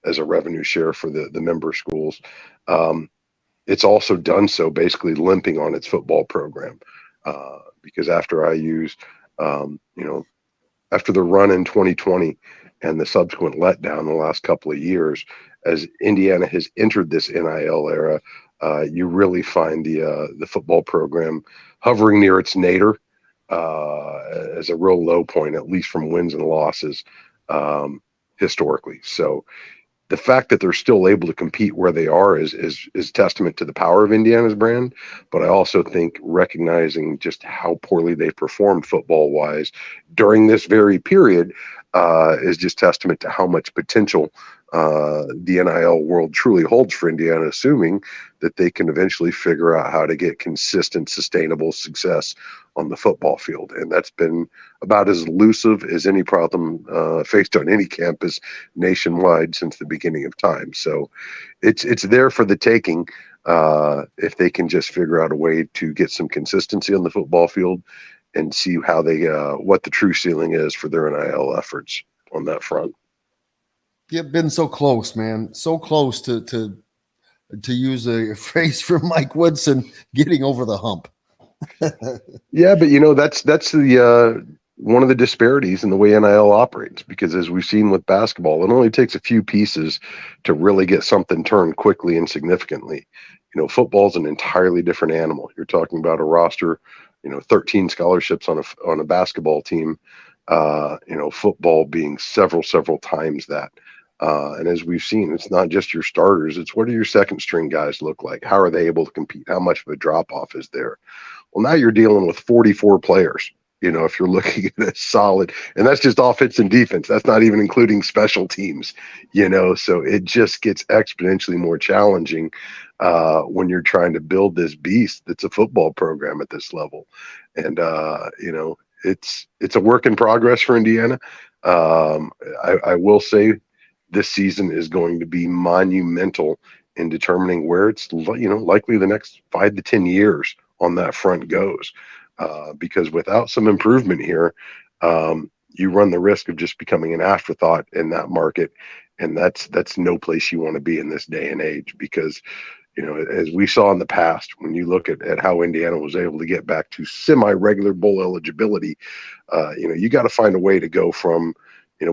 as a revenue share for the member schools, it's also done so basically limping on its football program, because after IU's, after the run in 2020 and the subsequent letdown the last couple of years, as Indiana has entered this NIL era, you really find the football program hovering near its nadir as a real low point, at least from wins and losses historically. So the fact that they're still able to compete where they are is testament to the power of Indiana's brand. But I also think recognizing just how poorly they performed football wise during this very period is just testament to how much potential the NIL world truly holds for Indiana, assuming that they can eventually figure out how to get consistent, sustainable success on the football field. And that's been about as elusive as any problem faced on any campus nationwide since the beginning of time. So it's there for the taking if they can just figure out a way to get some consistency on the football field and see how they what the true ceiling is for their NIL efforts on that front. You've been so close, man. So close to use a phrase from Mike Woodson, getting over the hump. Yeah, but that's the one of the disparities in the way NIL operates, because as we've seen with basketball, it only takes a few pieces to really get something turned quickly and significantly. Football's an entirely different animal. You're talking about a roster, 13 scholarships on a basketball team. Football being several times that. And as we've seen, it's not just your starters; it's what do your second string guys look like? How are they able to compete? How much of a drop off is there? Well, now you're dealing with 44 players. If you're looking at a solid, and that's just offense and defense, that's not even including special teams, so it just gets exponentially more challenging when you're trying to build this beast that's a football program at this level. And, it's a work in progress for Indiana. I will say this season is going to be monumental in determining where it's, likely the next 5 to 10 years on that front goes. Because without some improvement here, you run the risk of just becoming an afterthought in that market. And that's no place you want to be in this day and age, because, as we saw in the past, when you look at how Indiana was able to get back to semi-regular bowl eligibility, you got to find a way to go from,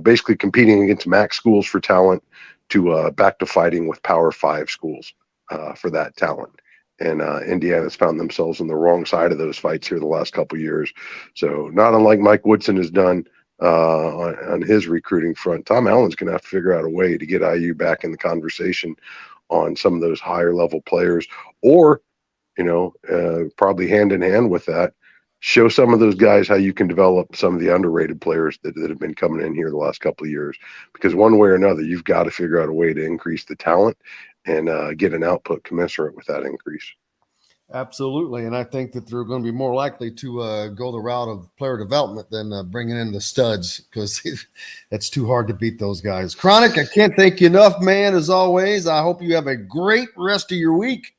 basically competing against MAC schools for talent to back to fighting with Power 5 schools for that talent. And Indiana's found themselves on the wrong side of those fights here the last couple of years. So not unlike Mike Woodson has done on his recruiting front, Tom Allen's going to have to figure out a way to get IU back in the conversation on some of those higher level players, or, probably hand in hand with that, show some of those guys how you can develop some of the underrated players that have been coming in here the last couple of years. Because one way or another, you've got to figure out a way to increase the talent and get an output commensurate with that increase. Absolutely. And I think that they're going to be more likely to go the route of player development than bringing in the studs, because it's too hard to beat those guys. Chronic, I can't thank you enough, man, as always. I hope you have a great rest of your week.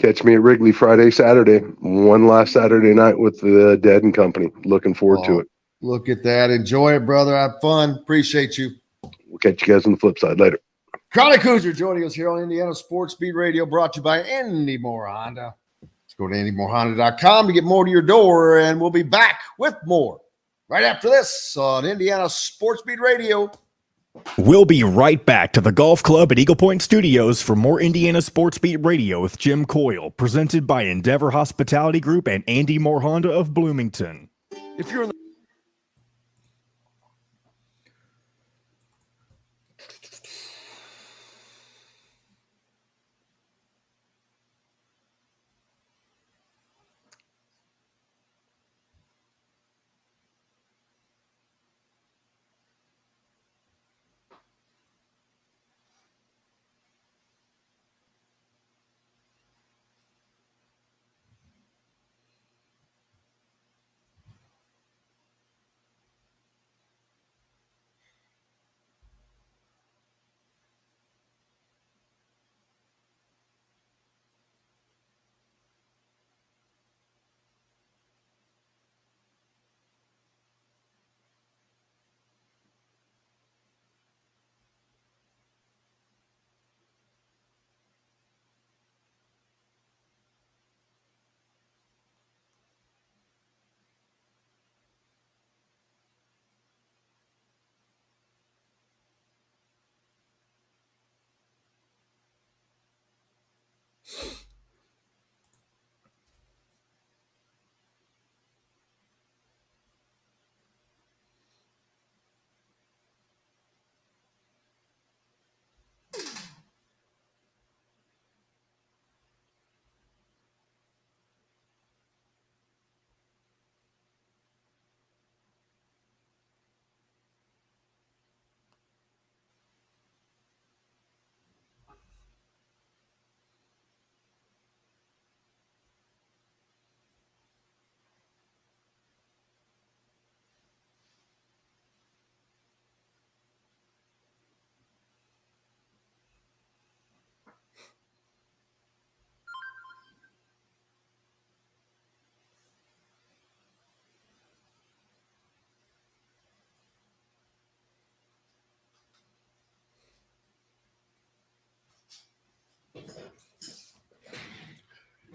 Catch me at Wrigley Friday, Saturday. One last Saturday night with the Dead and Company. Looking forward to it. Look at that. Enjoy it, brother. Have fun. Appreciate you. We'll catch you guys on the flip side later. Chronic Hoosier joining us here on Indiana Sports Beat Radio, brought to you by Andy Moore Honda. Let's go to andymorehonda.com to get more to your door, and we'll be back with more right after this on Indiana Sports Beat Radio. We'll be right back to the Golf Club at Eagle Point Studios for more Indiana Sports Beat Radio with Jim Coyle, presented by Endeavor Hospitality Group and Andy Moore Honda of Bloomington. If you're in the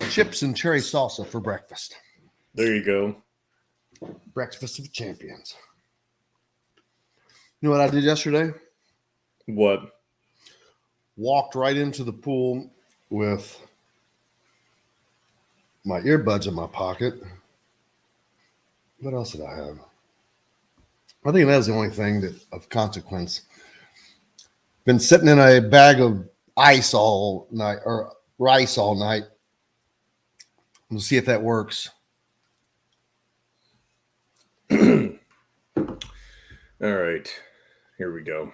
chips and cherry salsa for breakfast. There you go. Breakfast of champions. You know what I did yesterday? What? Walked right into the pool with my earbuds in my pocket. What else did I have? I think that was the only thing that of consequence. Been sitting in a bag of ice all night, or rice all night. We'll see if that works. All right. Here we go.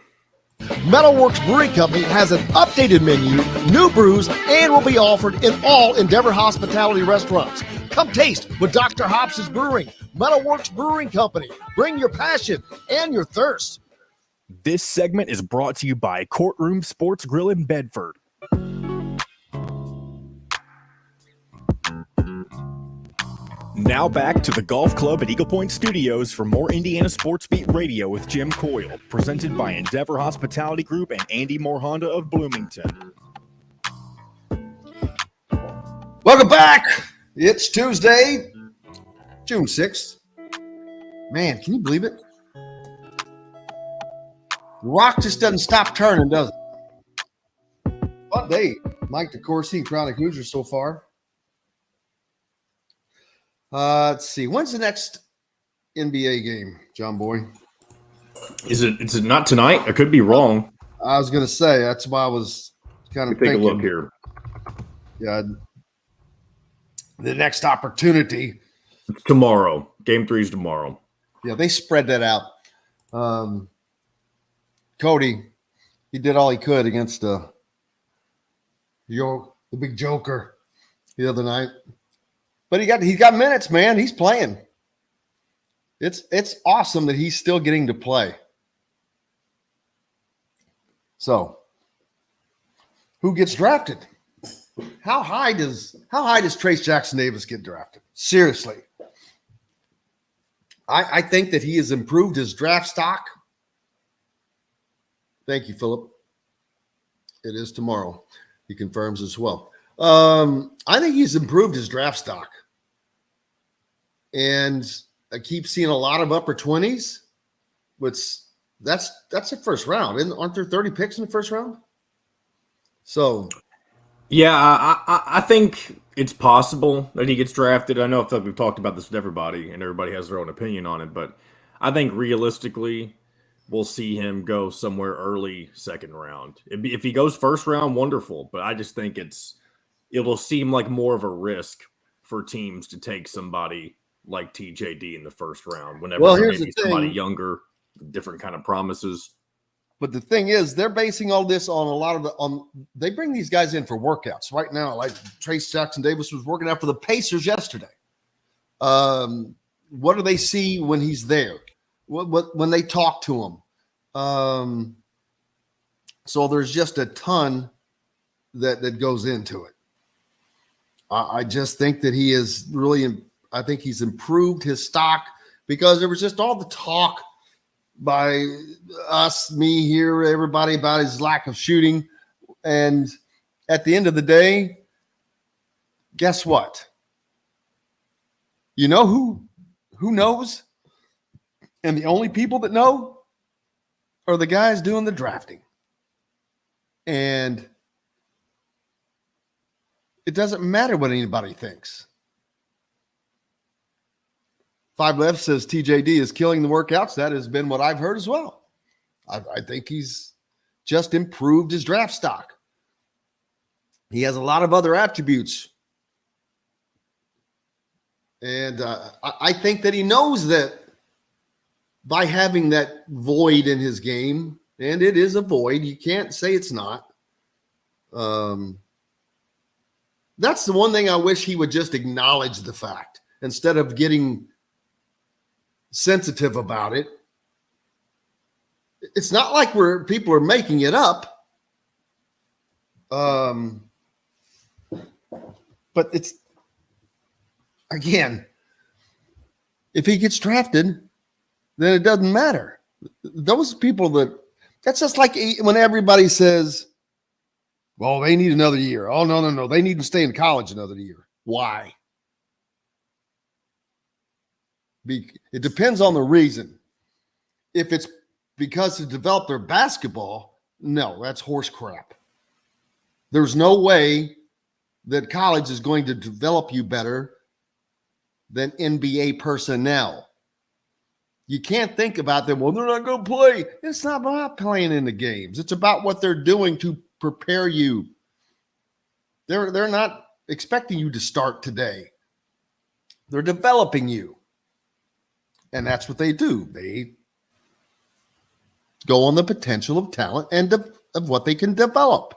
Metalworks Brewing Company has an updated menu, new brews, and will be offered in all Endeavor Hospitality restaurants. Come taste what Dr. Hops is brewing. Metalworks Brewing Company. Bring your passion and your thirst. This segment is brought to you by Courtroom Sports Grill in Bedford. Now back to the Golf Club at Eagle Point Studios for more Indiana Sports Beat Radio with Jim Coyle, presented by Endeavor Hospitality Group and Andy Moore Honda of Bloomington. Welcome back. It's Tuesday, June 6th. Man, can you believe it? Rock just doesn't stop turning, does it? Fun day. Mike DeCourcy and Chronic Hoosier so far. Let's see. When's the next NBA game, John Boy? Is it not tonight? I could be wrong. I was going to say, that's why I was kind of thinking. Take a look here. Yeah. The next opportunity. It's tomorrow. Game 3 is tomorrow. Yeah, they spread that out. Cody, he did all he could against the big Joker the other night. But he got minutes, man. He's playing. It's awesome that he's still getting to play. So, who gets drafted? How high does Trace Jackson Davis get drafted? Seriously. I think that he has improved his draft stock. Thank you, Philip. It is tomorrow. He confirms as well. I think he's improved his draft stock. And I keep seeing a lot of upper 20s. That's the first round. Aren't there 30 picks in the first round? So, yeah, I think it's possible that he gets drafted. I know we've talked about this with everybody, and everybody has their own opinion on it. But I think realistically, we'll see him go somewhere early second round. If he goes first round, wonderful. But I just think it'll seem like more of a risk for teams to take somebody like TJD in the first round. Whenever here's maybe somebody younger, different kind of promises. But the thing is, they're basing all this on a lot of they bring these guys in for workouts right now. Like Trace Jackson Davis was working out for the Pacers yesterday. What do they see when he's there? When they talk to him? So there's just a ton that goes into it. I just think that he is really. I think he's improved his stock because there was just all the talk by us, me here, everybody about his lack of shooting. And at the end of the day, guess what? You know who knows? And the only people that know are the guys doing the drafting. And it doesn't matter what anybody thinks. 5 Left says TJD is killing the workouts. That has been what I've heard as well. I think he's just improved his draft stock. He has a lot of other attributes. And I think that he knows that by having that void in his game, and it is a void, you can't say it's not. That's the one thing I wish he would just acknowledge the fact instead of getting sensitive about it. It's not like people are making it up. But it's, again, if he gets drafted, then it doesn't matter. Those people that's just like when everybody says, well, they need another year. Oh, no. They need to stay in college another year. Why? It depends on the reason. If it's because to develop their basketball, no, that's horse crap. There's no way that college is going to develop you better than NBA personnel. You can't think about them, well, they're not going to play. It's not about playing in the games. It's about what they're doing to prepare you. They're not expecting you to start today. They're developing you. And that's what they do. They go on the potential of talent and of what they can develop.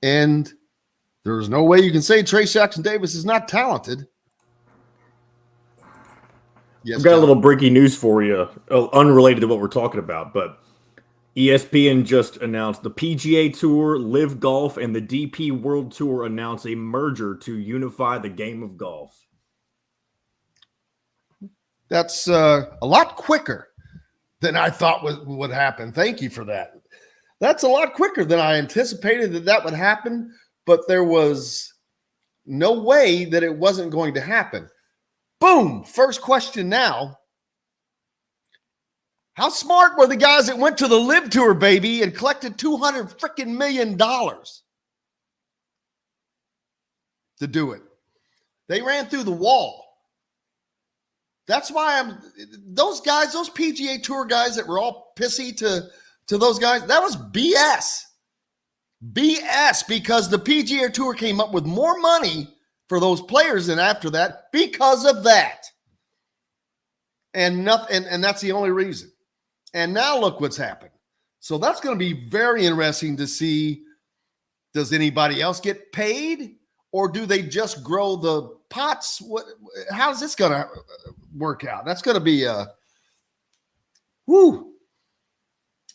And there's no way you can say Trace Jackson Davis is not talented. Yes, I've got John. a little breaking news for you, unrelated to what we're talking about, but ESPN just announced the PGA Tour, Live Golf, and the DP World Tour announced a merger to unify the game of golf. That's a lot quicker than I thought would happen. Thank you for that. That's a lot quicker than I anticipated that would happen, but there was no way that it wasn't going to happen. Boom. First question now. How smart were the guys that went to the Live Tour, baby, and collected $200 million to do it? They ran through the wall. That's why those guys, those PGA Tour guys that were all pissy to those guys, that was BS. BS, because the PGA Tour came up with more money for those players than after that because of that. And that's the only reason. And now look what's happened. So that's going to be very interesting to see, does anybody else get paid, or do they just grow the pots? How's this going to work out? That's going to be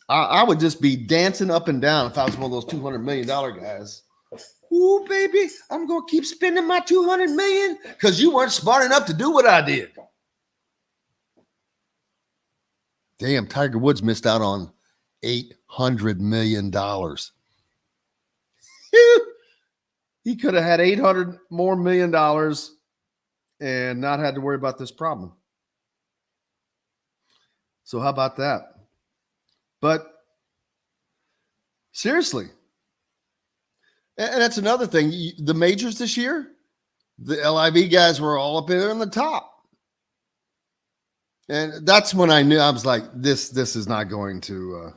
I would just be dancing up and down if I was one of those $200 million guys. Ooh, baby, I'm going to keep spending my $200 million because you weren't smart enough to do what I did. Damn, Tiger Woods missed out on $800 million. He could have had $800 more million and not had to worry about this problem. So how about that? But seriously, and that's another thing. The majors this year, the LIV guys were all up there in the top. And that's when I knew, I was like, this is not going to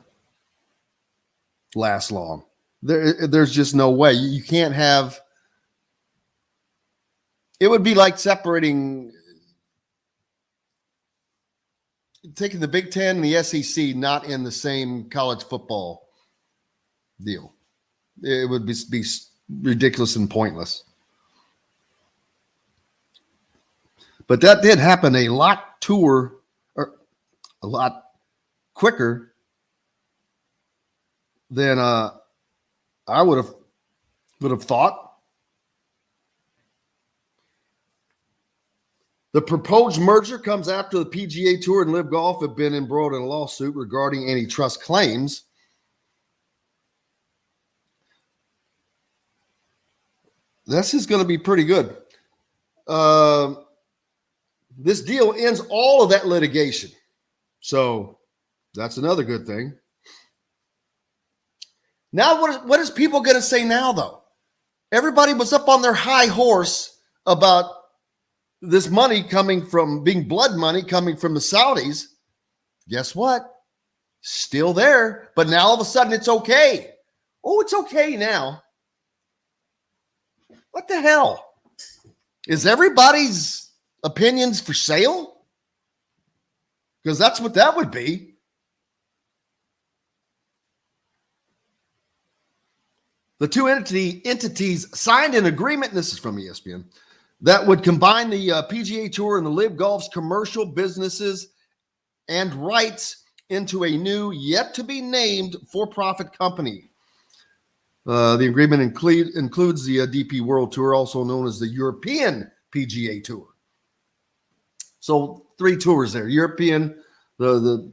last long. There's just no way. You can't have, it would be like separating, taking the Big Ten and the SEC not in the same college football deal. It would be ridiculous and pointless. But that did happen a lot quicker than I would have thought. The proposed merger comes after the PGA Tour and Live Golf have been embroiled in a lawsuit regarding antitrust claims. This is going to be pretty good. This deal ends all of that litigation. So that's another good thing. Now, what is people going to say now, though? Everybody was up on their high horse about this money coming from, being blood money coming from the Saudis. Guess what? Still there. But now all of a sudden it's okay. Oh, it's okay now. What the hell? Is everybody's opinions for sale? Because that's what that would be. The two entities signed an agreement, and this is from ESPN, that would combine the PGA Tour and the Live Golf's commercial businesses and rights into a new, yet-to-be-named for-profit company. The agreement includes the DP World Tour, also known as the European PGA Tour. So 3 tours there: European, the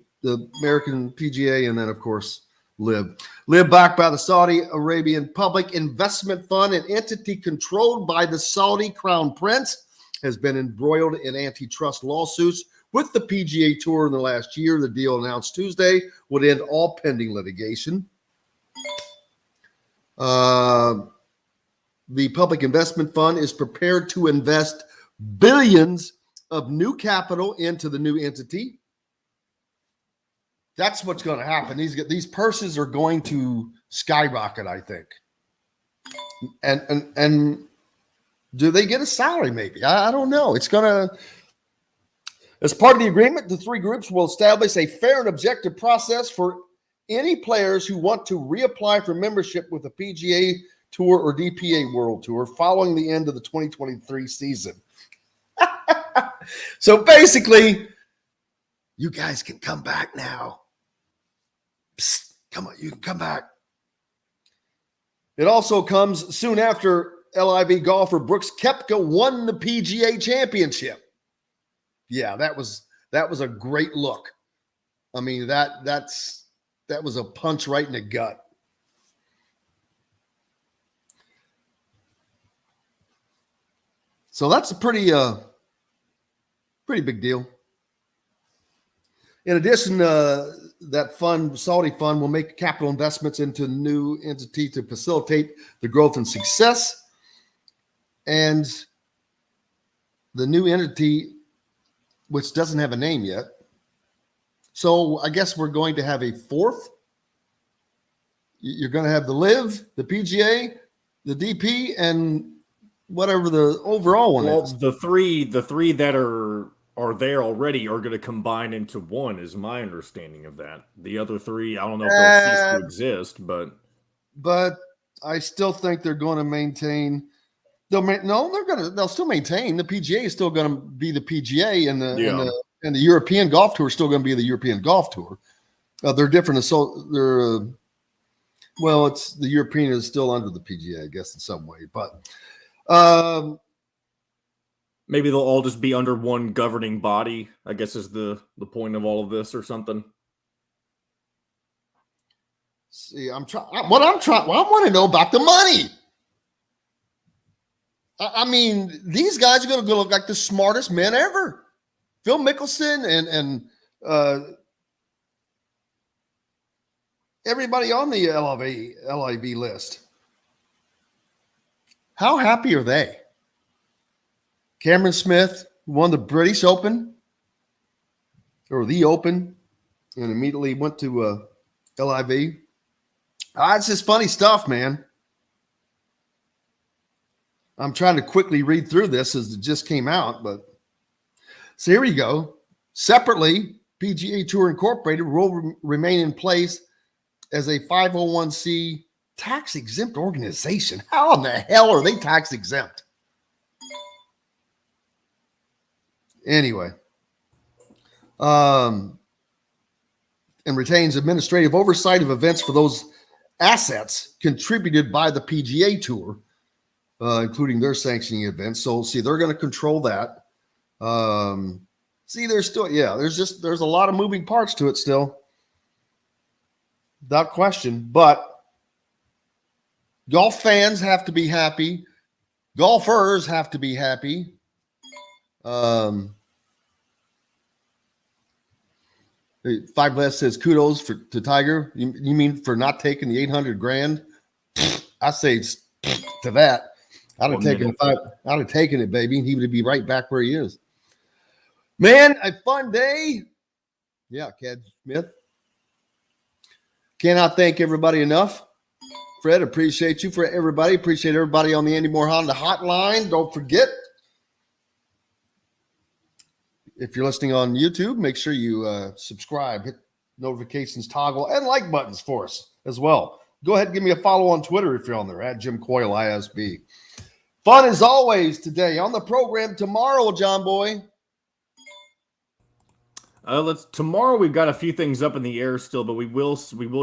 American PGA, and then, of course, Live. Live, backed by the Saudi Arabian Public Investment Fund, an entity controlled by the Saudi Crown Prince, has been embroiled in antitrust lawsuits with the PGA Tour in the last year. The deal announced Tuesday would end all pending litigation. The Public Investment Fund is prepared to invest billions of new capital into the new entity. That's what's going to happen. These purses are going to skyrocket, I think. And do they get a salary? Maybe. I don't know. It's going to. As part of the agreement, the three groups will establish a fair and objective process for any players who want to reapply for membership with the PGA Tour or DPA World Tour following the end of the 2023 season. So basically, you guys can come back now. Psst, come on, you can come back. It also comes soon after LIV golfer Brooks Koepka won the PGA Championship. Yeah, that was a great look. I mean, that was a punch right in the gut. So that's a pretty big deal. In addition, that fund, Saudi fund, will make capital investments into new entity to facilitate the growth and success. And the new entity, which doesn't have a name yet. So I guess we're going to have a fourth. You're going to have the LIV, the PGA, the DP, and whatever the overall one is. The three that are there already are going to combine into one, is my understanding of that. The other three, I don't know if they'll cease to exist, but I still think they're going to maintain. They'll still maintain. The PGA is still going to be the PGA, and the European Golf Tour is still going to be the European Golf Tour. They're different. So they're it's the European is still under the PGA, I guess, in some way, but. Maybe they'll all just be under one governing body, I guess is the point of all of this or something. See, I want to know about the money. I mean, these guys are going to look like the smartest men ever. Phil Mickelson and everybody on the LIV list. How happy are they? Cameron Smith won the British Open or the Open and immediately went to LIV. It's just funny stuff, man. I'm trying to quickly read through this as it just came out, but so here we go. Separately, PGA Tour Incorporated will remain in place as a 501c tax-exempt organization. How in the hell are they tax-exempt? Anyway, and retains administrative oversight of events for those assets contributed by the PGA Tour, including their sanctioning events. So, see, they're going to control that. There's still, there's a lot of moving parts to it still, without question. But golf fans have to be happy. Golfers have to be happy. Five Less says kudos to Tiger. You mean for not taking the $800,000? I say to that. I'd have taken it, baby. He would be right back where he is. Man, a fun day. Yeah, Cad Smith. Cannot thank everybody enough. Fred, appreciate you for everybody. Appreciate everybody on the Andy Moore Honda hotline. Don't forget, if you're listening on YouTube, make sure you subscribe, hit notifications toggle, and like buttons for us as well. Go ahead and give me a follow on Twitter if you're on there, at Jim Coyle ISB. Fun as always today. On the program tomorrow, John Boy. Tomorrow we've got a few things up in the air still, but we will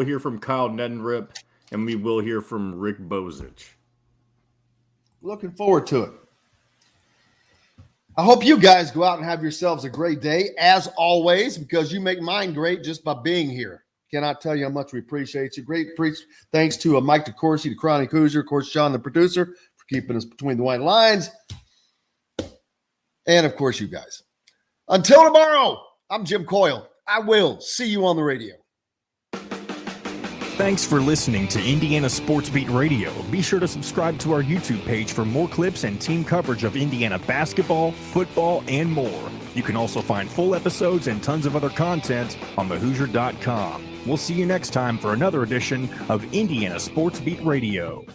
hear from Kyle Nedenrip and we will hear from Rick Bozich. Looking forward to it. I hope you guys go out and have yourselves a great day, as always, because you make mine great just by being here. Cannot tell you how much we appreciate you. Thanks to Mike DeCourcy, the Chronic Hoosier, of course, John, the producer, for keeping us between the white lines. And, of course, you guys. Until tomorrow, I'm Jim Coyle. I will see you on the radio. Thanks for listening to Indiana Sports Beat Radio. Be sure to subscribe to our YouTube page for more clips and team coverage of Indiana basketball, football, and more. You can also find full episodes and tons of other content on thehoosier.com. We'll see you next time for another edition of Indiana Sports Beat Radio.